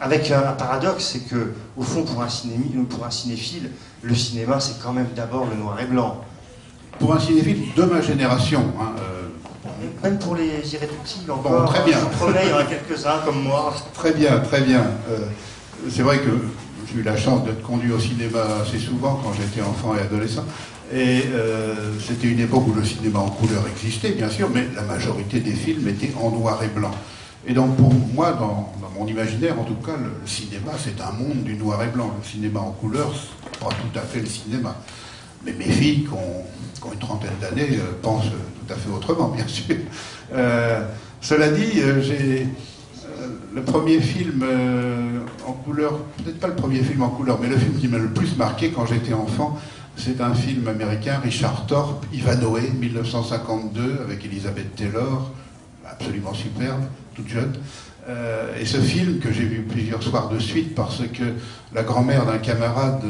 avec un paradoxe, c'est que, au fond, pour un cinéphile, le cinéma, c'est quand même d'abord le noir et blanc. Pour un cinéphile de ma génération, hein, Même pour les irréductibles encore. Bon, très bien. Je vous promets, il y en a quelques-uns comme moi. Très bien, très bien. C'est vrai que j'ai eu la chance d'être conduit au cinéma assez souvent quand j'étais enfant et adolescent. Et c'était une époque où le cinéma en couleur existait, bien sûr, mais la majorité des films étaient en noir et blanc. Et donc pour moi, dans mon imaginaire, en tout cas, le cinéma, c'est un monde du noir et blanc. Le cinéma en couleur, c'est pas tout à fait le cinéma. Mais mes filles, qui ont une trentaine d'années, pensent tout à fait autrement, bien sûr. Cela dit, j'ai le premier film en couleur, peut-être pas le premier film en couleur, mais le film qui m'a le plus marqué quand j'étais enfant, c'est un film américain, Richard Thorpe, Ivanhoe, 1952, avec Elizabeth Taylor, absolument superbe, toute jeune. Et ce film que j'ai vu plusieurs soirs de suite parce que la grand-mère d'un camarade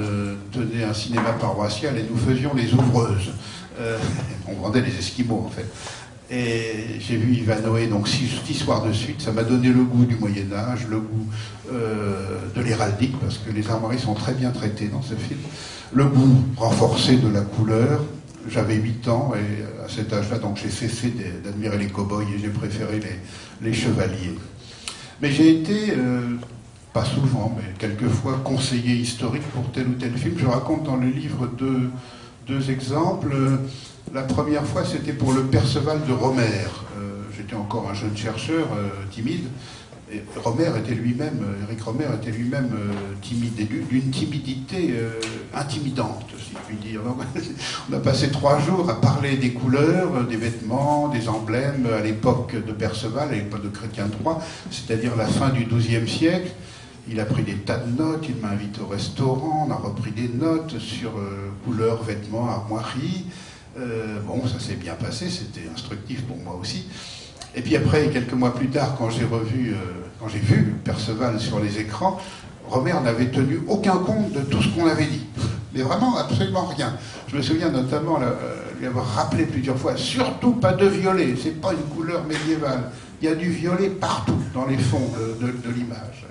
tenait un cinéma paroissial et nous faisions les ouvreuses. On vendait les Esquimaux en fait. Et j'ai vu Ivanhoe donc 6 soirs de suite. Ça m'a donné le goût du Moyen-Âge, le goût de l'héraldique, parce que les armoiries sont très bien traitées dans ce film. Le goût renforcé de la couleur. J'avais 8 ans et à cet âge-là, donc j'ai cessé d'admirer les cow-boys et j'ai préféré les chevaliers. Mais j'ai été, pas souvent, mais quelquefois, conseiller historique pour tel ou tel film. Je raconte dans le livre deux exemples. La première fois, c'était pour le Perceval de Romer. J'étais encore un jeune chercheur, timide. Et Éric Romer était lui-même timide, et d'une timidité intimidante, si je puis dire. Donc, on a passé 3 jours à parler des couleurs, des vêtements, des emblèmes à l'époque de Perceval, à l'époque de Chrétien III, c'est-à-dire la fin du XIIe siècle. Il a pris des tas de notes, il m'a invité au restaurant, on a repris des notes sur couleurs, vêtements, armoiries. Bon, ça s'est bien passé, c'était instructif pour moi aussi. Et puis après, quelques mois plus tard, quand j'ai vu Perceval sur les écrans, Romer n'avait tenu aucun compte de tout ce qu'on avait dit. Mais vraiment, absolument rien. Je me souviens notamment lui avoir rappelé plusieurs fois, surtout pas de violet, c'est pas une couleur médiévale. Il y a du violet partout, dans les fonds de l'image.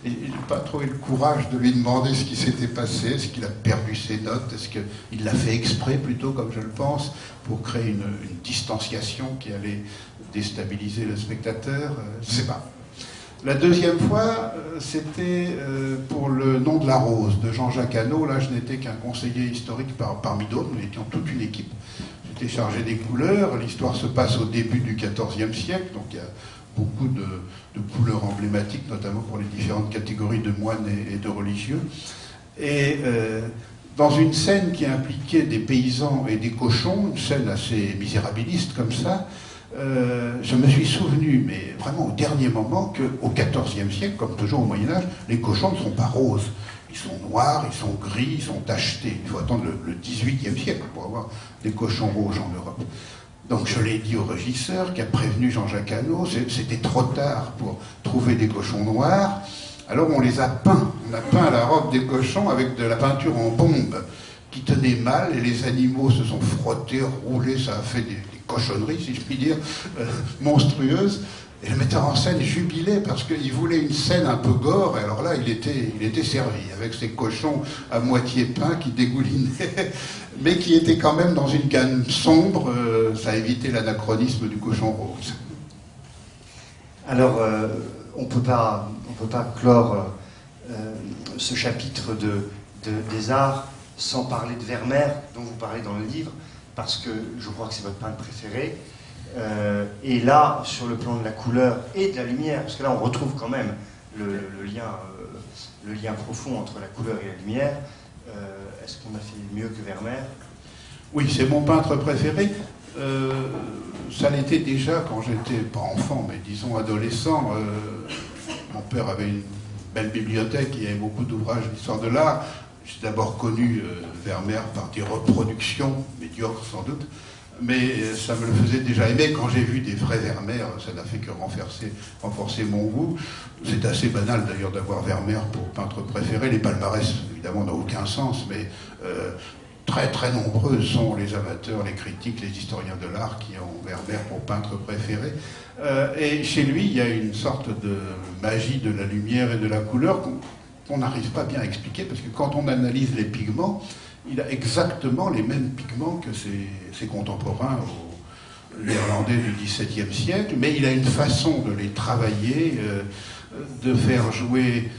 Et je n'ai pas trouvé le courage de lui demander ce qui s'était passé, est-ce qu'il a perdu ses notes, est-ce qu'il l'a fait exprès plutôt, comme je le pense, pour créer une distanciation qui allait déstabiliser le spectateur, je ne sais pas. La deuxième fois, c'était pour Le Nom de la Rose de Jean-Jacques Hano. Là, je n'étais qu'un conseiller historique parmi d'autres, nous étions toute une équipe. J'étais chargé des couleurs, l'histoire se passe au début du XIVe siècle, donc il y a beaucoup de couleurs emblématiques, notamment pour les différentes catégories de moines et de religieux. Et dans une scène qui impliquait des paysans et des cochons, une scène assez misérabiliste comme ça, je me suis souvenu, mais vraiment au dernier moment, qu'au XIVe siècle, comme toujours au Moyen-Âge, les cochons ne sont pas roses. Ils sont noirs, ils sont gris, ils sont tachetés. Il faut attendre le XVIIIe siècle pour avoir des cochons rouges en Europe. Donc je l'ai dit au régisseur qui a prévenu Jean-Jacques Hano, c'était trop tard pour trouver des cochons noirs. Alors on les a peints. On a peint la robe des cochons avec de la peinture en bombe qui tenait mal et les animaux se sont frottés, roulés, ça a fait des cochonneries, si je puis dire, monstrueuses. Et le metteur en scène jubilait parce qu'il voulait une scène un peu gore, et alors là, il était servi, avec ces cochons à moitié peints qui dégoulinaient, mais qui étaient quand même dans une gamme sombre, ça évitait l'anachronisme du cochon rose. Alors, on peut pas clore ce chapitre des arts sans parler de Vermeer, dont vous parlez dans le livre, parce que je crois que c'est votre peintre préféré. Et là, sur le plan de la couleur et de la lumière, parce que là on retrouve quand même le lien profond entre la couleur et la lumière, est-ce qu'on a fait mieux que Vermeer? Oui, c'est mon peintre préféré. Ça l'était déjà quand j'étais, pas enfant, mais disons adolescent. Mon père avait une belle bibliothèque, il y avait beaucoup d'ouvrages d'histoire de l'art. J'ai d'abord connu Vermeer par des reproductions, médiocres sans doute, mais ça me le faisait déjà aimer. Quand j'ai vu des vrais Vermeer, ça n'a fait que renforcer mon goût. C'est assez banal d'ailleurs d'avoir Vermeer pour peintre préféré. Les palmarès, évidemment, n'ont aucun sens, mais très très nombreux sont les amateurs, les critiques, les historiens de l'art qui ont Vermeer pour peintre préféré. Et chez lui, il y a une sorte de magie de la lumière et de la couleur qu'on n'arrive pas bien à expliquer, parce que quand on analyse les pigments, il a exactement les mêmes pigments que ses contemporains néerlandais du XVIIe siècle, mais il a une façon de les travailler, de faire jouer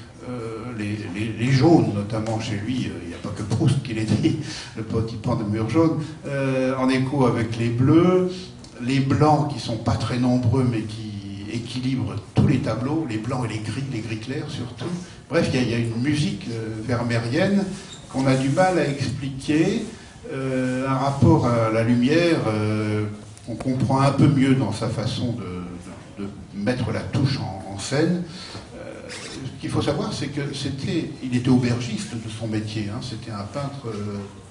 les jaunes, notamment chez lui, il n'y a pas que Proust qui les dit, le petit pan de mur jaune, en écho avec les bleus, les blancs qui sont pas très nombreux mais qui équilibrent tous les tableaux, les blancs et les gris clairs surtout. Bref, il y a une musique vermeerienne qu'on a du mal à expliquer, un rapport à la lumière qu'on comprend un peu mieux dans sa façon de mettre la touche en scène. Ce qu'il faut savoir, c'est il était aubergiste de son métier, hein. C'était un peintre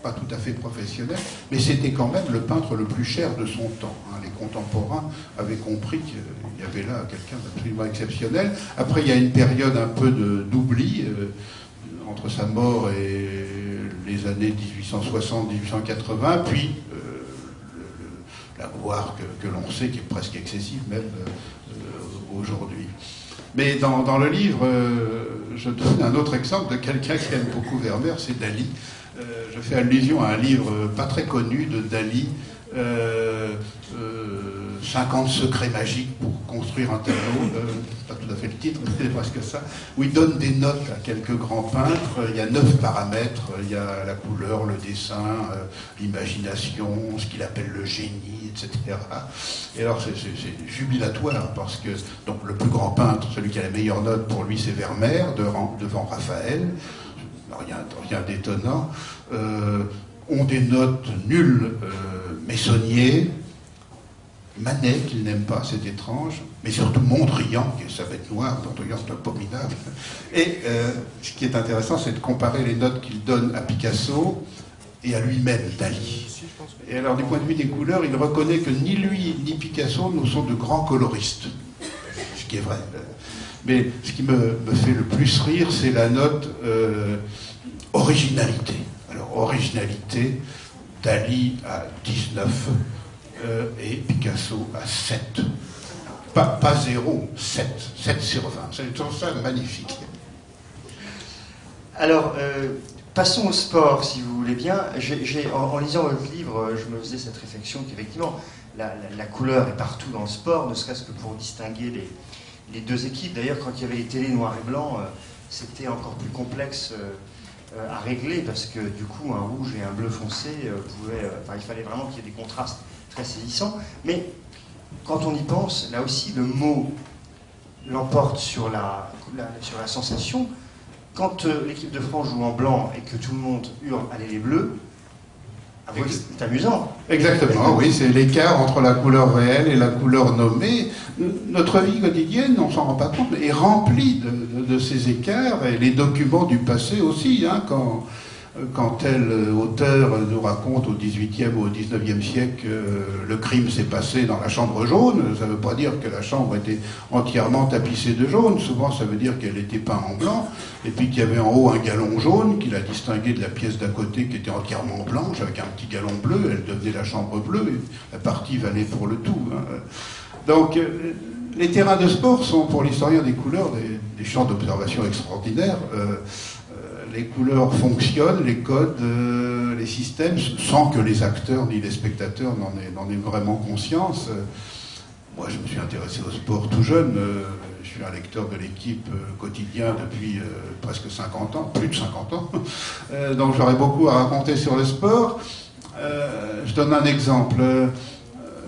pas tout à fait professionnel, mais c'était quand même le peintre le plus cher de son temps, hein. Les contemporains avaient compris qu'il y avait là quelqu'un d'absolument exceptionnel. Après, il y a une période un peu d'oubli entre sa mort et les années 1860-1880, puis la gloire que l'on sait, qui est presque excessive même aujourd'hui. Mais dans le livre, je donne un autre exemple de quelqu'un qui aime beaucoup Vermeer, c'est Dali. Je fais allusion à un livre pas très connu de Dali, 50 secrets magiques pour construire un tableau, pas tout à fait le titre, mais c'est presque ça, où il donne des notes à quelques grands peintres. Il y a 9 paramètres, il y a la couleur, le dessin, l'imagination, ce qu'il appelle le génie, etc. Et alors c'est jubilatoire, parce que donc, le plus grand peintre, celui qui a la meilleure note pour lui, c'est Vermeer, devant Raphaël, rien d'étonnant. On dénote nul Meissonnier, Manet, qu'il n'aime pas, c'est étrange, mais surtout Mondrian, qui est sa bête noire, Mondrian c'est abominable. Et ce qui est intéressant, c'est de comparer les notes qu'il donne à Picasso et à lui-même, Dali. Et alors, du point de vue des couleurs, il reconnaît que ni lui ni Picasso ne sont de grands coloristes, ce qui est vrai. Mais ce qui me fait le plus rire, c'est la note originalité. Alors, originalité, Dali à 19 et Picasso à 7. Pas 0, 7. 7 sur 20. C'est tout ça magnifique. Alors, passons au sport, si vous voulez bien. En lisant votre livre, je me faisais cette réflexion qu'effectivement, la couleur est partout dans le sport, ne serait-ce que pour distinguer les deux équipes. D'ailleurs, quand il y avait les télés noir et blanc, c'était encore plus complexe à régler, parce que du coup, un rouge et un bleu foncé il fallait vraiment qu'il y ait des contrastes très saisissants. Mais quand on y pense, là aussi, le mot l'emporte sur la sensation. Quand l'équipe de France joue en blanc et que tout le monde hurle « Allez les bleus », c'est amusant. Exactement, oui, c'est l'écart entre la couleur réelle et la couleur nommée. Notre vie quotidienne, on s'en rend pas compte, est remplie de ces écarts, et les documents du passé aussi, hein, quand tel auteur nous raconte au XVIIIe ou au XIXe siècle que le crime s'est passé dans la chambre jaune, ça ne veut pas dire que la chambre était entièrement tapissée de jaune, souvent ça veut dire qu'elle était peinte en blanc, et puis qu'il y avait en haut un galon jaune qui la distinguait de la pièce d'à côté qui était entièrement blanche, avec un petit galon bleu, elle devenait la chambre bleue, et la partie valait pour le tout. Hein. Donc les terrains de sport sont pour l'historien des couleurs des champs d'observation extraordinaires. Les couleurs fonctionnent, les codes, les systèmes, sans que les acteurs ni les spectateurs n'en aient vraiment conscience. Moi, je me suis intéressé au sport tout jeune. Je suis un lecteur de l'Équipe quotidien depuis presque 50 ans, plus de 50 ans. Donc j'aurais beaucoup à raconter sur le sport. Je donne un exemple.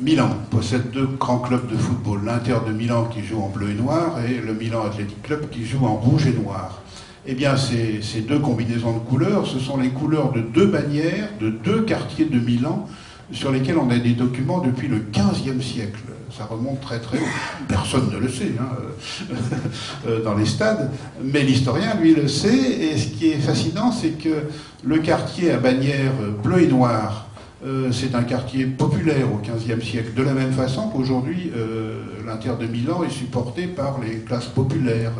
Milan possède 2 grands clubs de football. L'Inter de Milan qui joue en bleu et noir et le Milan Athletic Club qui joue en rouge et noir. Eh bien, ces 2 combinaisons de couleurs, ce sont les couleurs de 2 bannières, de 2 quartiers de Milan, sur lesquels on a des documents depuis le XVe siècle. Ça remonte très très haut. Personne ne le sait, hein, dans les stades, mais l'historien, lui, le sait. Et ce qui est fascinant, c'est que le quartier à bannière bleu et noir, c'est un quartier populaire au XVe siècle, de la même façon qu'aujourd'hui, l'Inter de Milan est supporté par les classes populaires.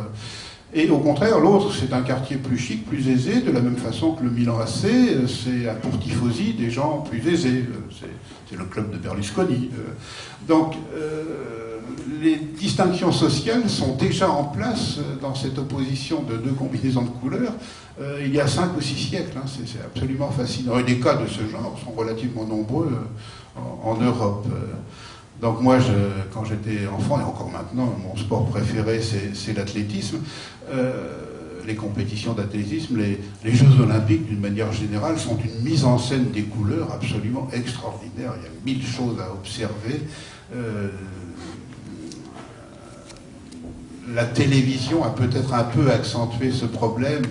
Et au contraire, l'autre, c'est un quartier plus chic, plus aisé, de la même façon que le Milan AC, c'est à pour Tifosi des gens plus aisés. C'est le club de Berlusconi. Donc, les distinctions sociales sont déjà en place dans cette opposition de 2 combinaisons de couleurs il y a 5 ou 6 siècles. Hein, c'est absolument fascinant. Et des cas de ce genre sont relativement nombreux en Europe. Donc moi, quand j'étais enfant, et encore maintenant, mon sport préféré, c'est l'athlétisme. Les compétitions d'athlétisme, les Jeux Olympiques, d'une manière générale, sont une mise en scène des couleurs absolument extraordinaire. Il y a 1000 choses à observer. La télévision a peut-être un peu accentué ce problème.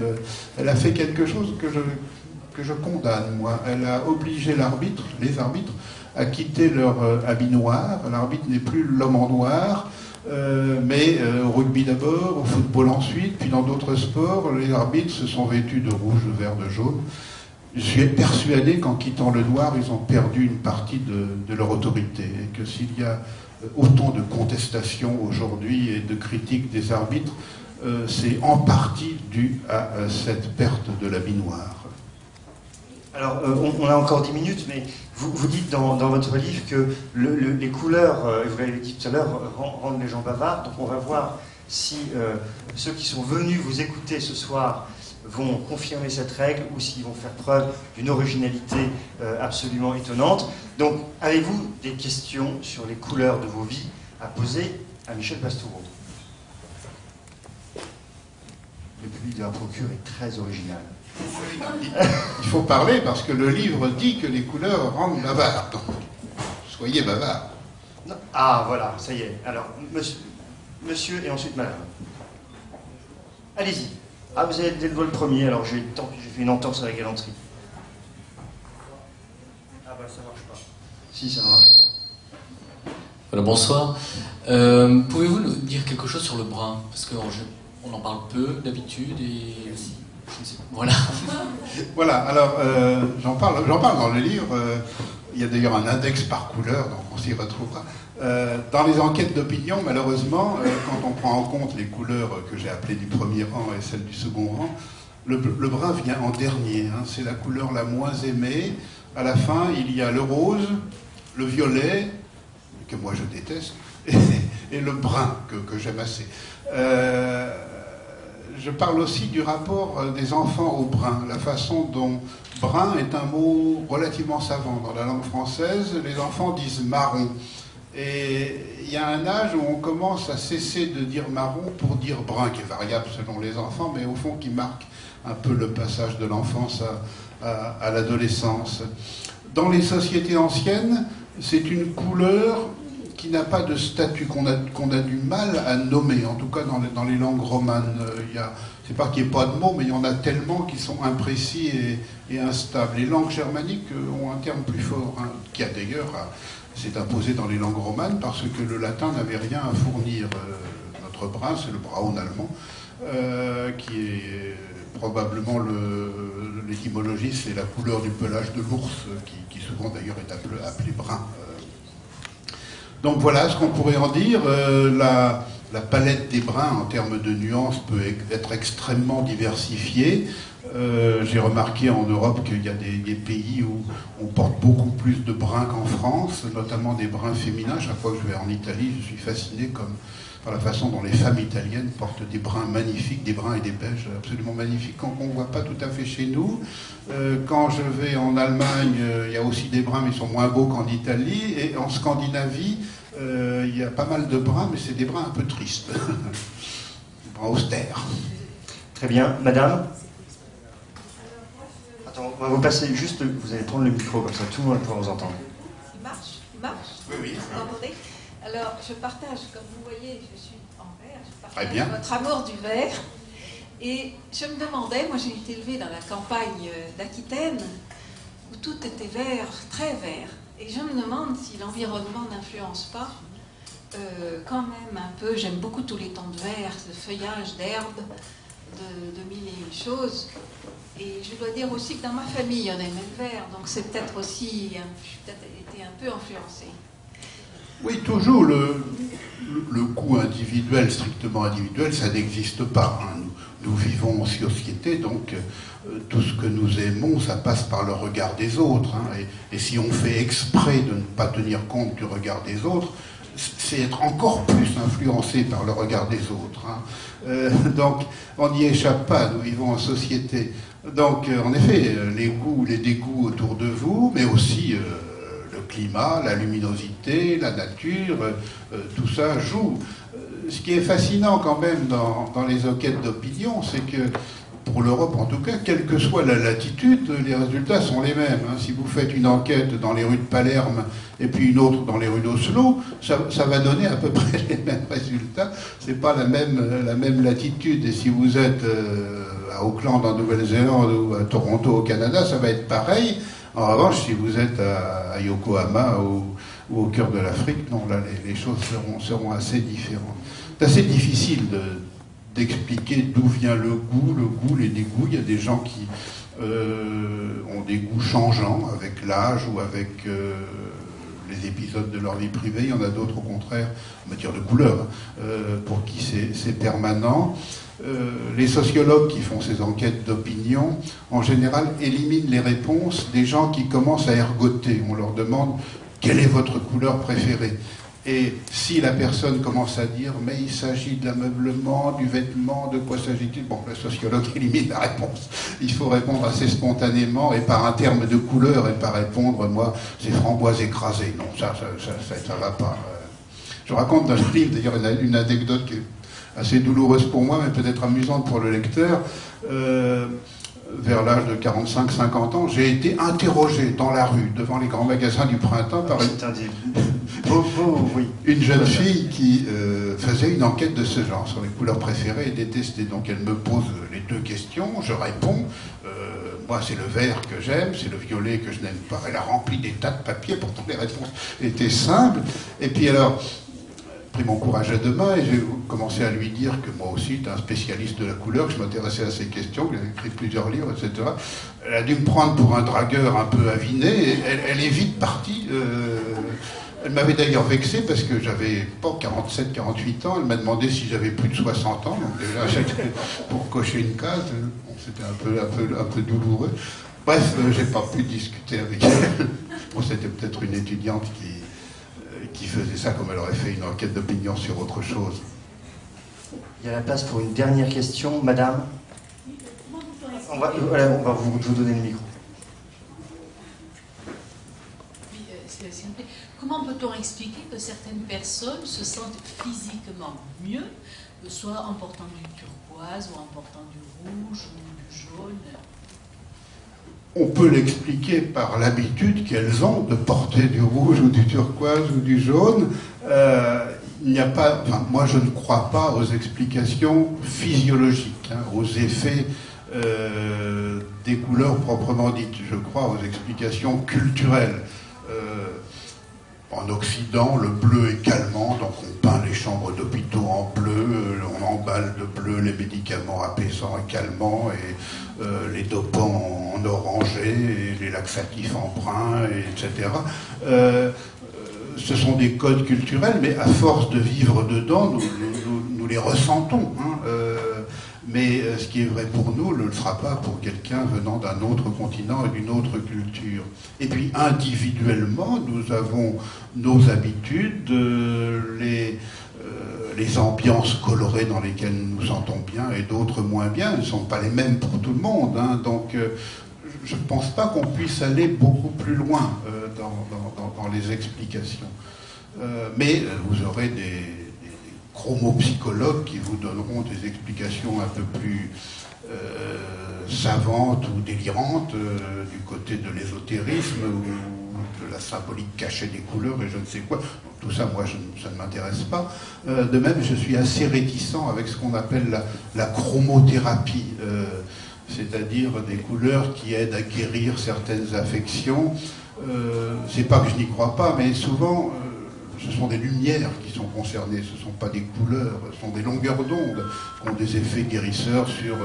Elle a fait quelque chose que je condamne, moi. Elle a obligé les arbitres, à quitter leur habit noir. L'arbitre n'est plus l'homme en noir. Mais au rugby d'abord, au football ensuite, puis dans d'autres sports, les arbitres se sont vêtus de rouge, de vert, de jaune. Je suis persuadé qu'en quittant le noir, ils ont perdu une partie de leur autorité. Et que s'il y a autant de contestations aujourd'hui et de critiques des arbitres, c'est en partie dû à cette perte de l'habit noir. Alors, on a encore 10 minutes, mais vous dites dans votre livre que les couleurs, vous l'avez dit tout à l'heure, rendent les gens bavards. Donc on va voir si ceux qui sont venus vous écouter ce soir vont confirmer cette règle ou s'ils vont faire preuve d'une originalité absolument étonnante. Donc, avez-vous des questions sur les couleurs de vos vies à poser à Michel Pastoureau? Le public de la procure est très original. Il faut parler parce que le livre dit que les couleurs rendent bavard. Soyez bavard. Ah, voilà, ça y est. Alors, monsieur et ensuite madame. Allez-y. Ah, vous avez le doigt le premier, alors j'ai fait une entorse à la galanterie. Ah bah ça marche pas. Si, ça marche. Voilà, bonsoir. Pouvez-vous nous dire quelque chose sur le brun? Parce qu'on en parle peu d'habitude et... Voilà. Voilà, alors j'en parle dans le livre. Il y a d'ailleurs un index par couleur, donc on s'y retrouvera. Dans les enquêtes d'opinion, malheureusement, quand on prend en compte les couleurs que j'ai appelées du premier rang et celles du second rang, le brun vient en dernier. Hein, c'est la couleur la moins aimée. À la fin, il y a le rose, le violet, que moi je déteste, et le brun, que j'aime assez. Je parle aussi du rapport des enfants au brun, la façon dont brun est un mot relativement savant. Dans la langue française, les enfants disent marron. Et il y a un âge où on commence à cesser de dire marron pour dire brun, qui est variable selon les enfants, mais au fond qui marque un peu le passage de l'enfance à l'adolescence. Dans les sociétés anciennes, c'est une couleur qui n'a pas de statut, qu'on a du mal à nommer, en tout cas dans les langues romanes. C'est pas qu'il n'y ait pas de mots, mais il y en a tellement qui sont imprécis et instables. Les langues germaniques ont un terme plus fort, hein, qui a d'ailleurs s'est imposé dans les langues romanes parce que le latin n'avait rien à fournir. Notre brun, c'est le braun allemand, qui est probablement l'étymologie, c'est la couleur du pelage de l'ours, qui souvent d'ailleurs est appelé brun. Donc voilà ce qu'on pourrait en dire. La palette des bruns en termes de nuances peut être extrêmement diversifiée. J'ai remarqué en Europe qu'il y a des pays où on porte beaucoup plus de bruns qu'en France, notamment des bruns féminins. Chaque fois que je vais en Italie, je suis fasciné par la façon dont les femmes italiennes portent des bruns magnifiques, des bruns et des beiges absolument magnifiques, qu'on ne voit pas tout à fait chez nous. Quand je vais en Allemagne, il y a aussi des bruns, mais ils sont moins beaux qu'en Italie. Et en Scandinavie, il y a pas mal de bruns, mais c'est des bruns un peu tristes. Des bruns austères. Très bien. Madame? Attends, on va vous passer juste... Vous allez prendre le micro, comme ça tout le monde pourra vous entendre. Il marche? Il marche? Oui, oui. Vous m'entendez? Alors, je partage, comme vous voyez, je suis en vert, je partage Très bien. votre amour du vert. Et je me demandais, moi j'ai été élevée dans la campagne d'Aquitaine, où tout était vert, très vert. Et je me demande si l'environnement n'influence pas quand même un peu. J'aime beaucoup tous les tons de vert, de feuillage, d'herbe, de mille et une choses. Et je dois dire aussi que dans ma famille, on aimait le vert, donc c'est peut-être aussi, je suis peut-être été un peu influencée. Oui, toujours le goût individuel, strictement individuel, ça n'existe pas. Hein. Nous vivons en société, donc tout ce que nous aimons, ça passe par le regard des autres. Hein. Et si on fait exprès de ne pas tenir compte du regard des autres, c'est être encore plus influencé par le regard des autres. Hein. Donc, on n'y échappe pas, nous vivons en société. Donc, en effet, les goûts, les dégoûts autour de vous, mais aussi le climat, la luminosité, la nature, tout ça joue. Ce qui est fascinant quand même dans les enquêtes d'opinion, c'est que pour l'Europe en tout cas, quelle que soit la latitude, les résultats sont les mêmes. Si vous faites une enquête dans les rues de Palerme et puis une autre dans les rues d'Oslo, ça va donner à peu près les mêmes résultats. C'est pas la même latitude. Et si vous êtes à Auckland en Nouvelle-Zélande ou à Toronto au Canada, ça va être pareil. En revanche, si vous êtes à Yokohama ou au cœur de l'Afrique, non, là les choses seront assez différentes. C'est assez difficile d'expliquer d'où vient le goût, les dégoûts. Il y a des gens qui ont des goûts changeants avec l'âge ou avec les épisodes de leur vie privée. Il y en a d'autres, au contraire, en matière de couleur, pour qui c'est permanent. Les sociologues qui font ces enquêtes d'opinion, en général, éliminent les réponses des gens qui commencent à ergoter. On leur demande « Quelle est votre couleur préférée ?» Et si la personne commence à dire « mais il s'agit de l'ameublement, du vêtement, de quoi s'agit-il » Bon, le sociologue élimine la réponse. Il faut répondre assez spontanément et par un terme de couleur et pas répondre « moi, c'est framboise écrasée ». Non, ça va pas. Je raconte dans le livre d'ailleurs une anecdote qui est assez douloureuse pour moi, mais peut-être amusante pour le lecteur. Vers l'âge de 45-50 ans, j'ai été interrogé dans la rue, devant les grands magasins du printemps, par une jeune fille qui faisait une enquête de ce genre, sur les couleurs préférées et détestées. Donc elle me pose les deux questions, je réponds. Moi, c'est le vert que j'aime, c'est le violet que je n'aime pas. Elle a rempli des tas de papiers, pourtant les réponses étaient simples. Et puis alors, j'ai pris mon courage à deux mains et j'ai commencé à lui dire que moi aussi, j'étais un spécialiste de la couleur, que je m'intéressais à ces questions, que j'avais écrit plusieurs livres, etc. Elle a dû me prendre pour un dragueur un peu aviné, et elle est vite partie. Elle m'avait d'ailleurs vexé parce que j'avais pas 47, 48 ans, elle m'a demandé si j'avais plus de 60 ans, donc déjà pour cocher une case, bon, c'était un peu douloureux. Bref, j'ai pas pu discuter avec elle. Bon, c'était peut-être une étudiante qui faisait ça comme elle aurait fait une enquête d'opinion sur autre chose. Il y a la place pour une dernière question, madame. On va vous donner le micro. Oui, s'il vous plaît. Comment peut-on expliquer que certaines personnes se sentent physiquement mieux, soit en portant du turquoise ou en portant du rouge ou du jaune? On peut l'expliquer par l'habitude qu'elles ont de porter du rouge ou du turquoise ou du jaune. Il n'y a pas, enfin, moi je ne crois pas aux explications physiologiques, aux effets des couleurs proprement dites. Je crois aux explications culturelles. En Occident, le bleu est calmant, donc on peint les chambres d'hôpitaux en bleu, on emballe de bleu les médicaments apaisants et calmants, et les dopants en orangé, et les laxatifs en brun, etc. Ce sont des codes culturels, mais à force de vivre dedans, nous les ressentons. Mais ce qui est vrai pour nous ne le sera pas pour quelqu'un venant d'un autre continent et d'une autre culture. Et puis individuellement, nous avons nos habitudes, les ambiances colorées dans lesquelles nous nous sentons bien et d'autres moins bien. Elles ne sont pas les mêmes pour tout le monde. Donc je ne pense pas qu'on puisse aller beaucoup plus loin dans les explications. Mais vous aurez des chromopsychologues qui vous donneront des explications un peu plus savantes ou délirantes du côté de l'ésotérisme ou de la symbolique cachée des couleurs et je ne sais quoi. Donc, tout ça, moi, ça ne m'intéresse pas. De même, je suis assez réticent avec ce qu'on appelle la chromothérapie, c'est-à-dire des couleurs qui aident à guérir certaines affections. C'est pas que je n'y crois pas, mais souvent... ce sont des lumières qui sont concernées, ce ne sont pas des couleurs, ce sont des longueurs d'onde qui ont des effets guérisseurs sur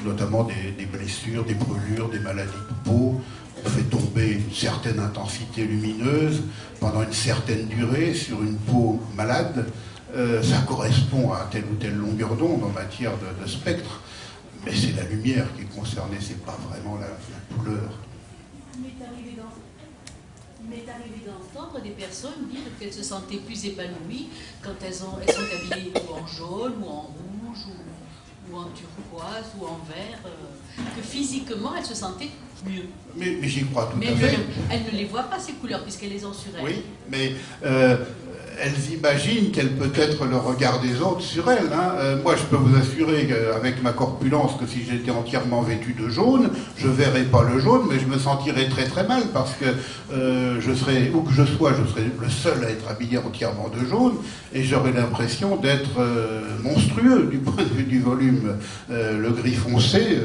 notamment des blessures, des brûlures, des maladies de peau. On fait tomber une certaine intensité lumineuse pendant une certaine durée sur une peau malade. Ça correspond à telle ou telle longueur d'onde en matière de spectre, mais c'est la lumière qui est concernée, c'est pas vraiment la couleur. Il m'est arrivé d'entendre des personnes dire qu'elles se sentaient plus épanouies quand elles sont habillées ou en jaune ou en rouge. ou en turquoise ou en vert, que physiquement elle se sentait mieux. Mais j'y crois tout Mais à fait. elle ne les voit pas, ces couleurs, puisqu'elles les ont sur elle. Oui, mais elles imaginent quel peut être le regard des autres sur elles. Hein. Moi, je peux vous assurer qu'avec ma corpulence, que si j'étais entièrement vêtu de jaune, je ne verrais pas le jaune, mais je me sentirais très très mal, parce que je serais, où que je sois, je serais le seul à être habillé entièrement de jaune, et j'aurais l'impression d'être monstrueux du point de vue du volume. Le gris foncé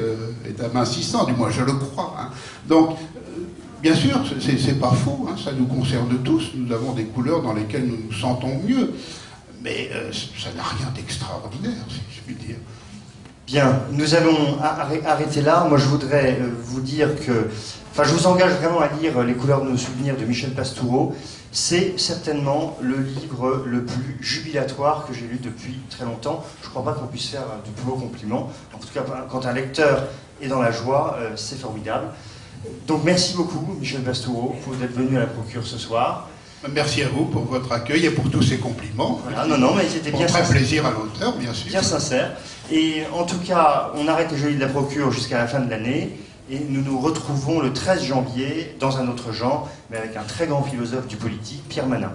est amincissant, du moins je le crois. Hein. Donc, bien sûr, c'est pas faux, hein, ça nous concerne tous, nous avons des couleurs dans lesquelles nous nous sentons mieux, mais ça n'a rien d'extraordinaire, si je puis dire. Bien, nous allons arrêter là. Moi, je voudrais vous dire que... Enfin, je vous engage vraiment à lire Les couleurs de nos souvenirs de Michel Pastoureau. C'est certainement le livre le plus jubilatoire que j'ai lu depuis très longtemps. Je ne crois pas qu'on puisse faire de plus beau compliment. En tout cas, quand un lecteur est dans la joie, c'est formidable. Donc merci beaucoup Michel Pastoureau d'être venu à la procure ce soir. Merci à vous pour votre accueil et pour tous ces compliments. Voilà, non, mais c'était bien très sincère. Plaisir à l'auteur, bien sûr. Bien sincère. Et en tout cas, on arrête les Jolis de la procure jusqu'à la fin de l'année. Et nous nous retrouvons le 13 janvier dans un autre genre, mais avec un très grand philosophe du politique, Pierre Manin.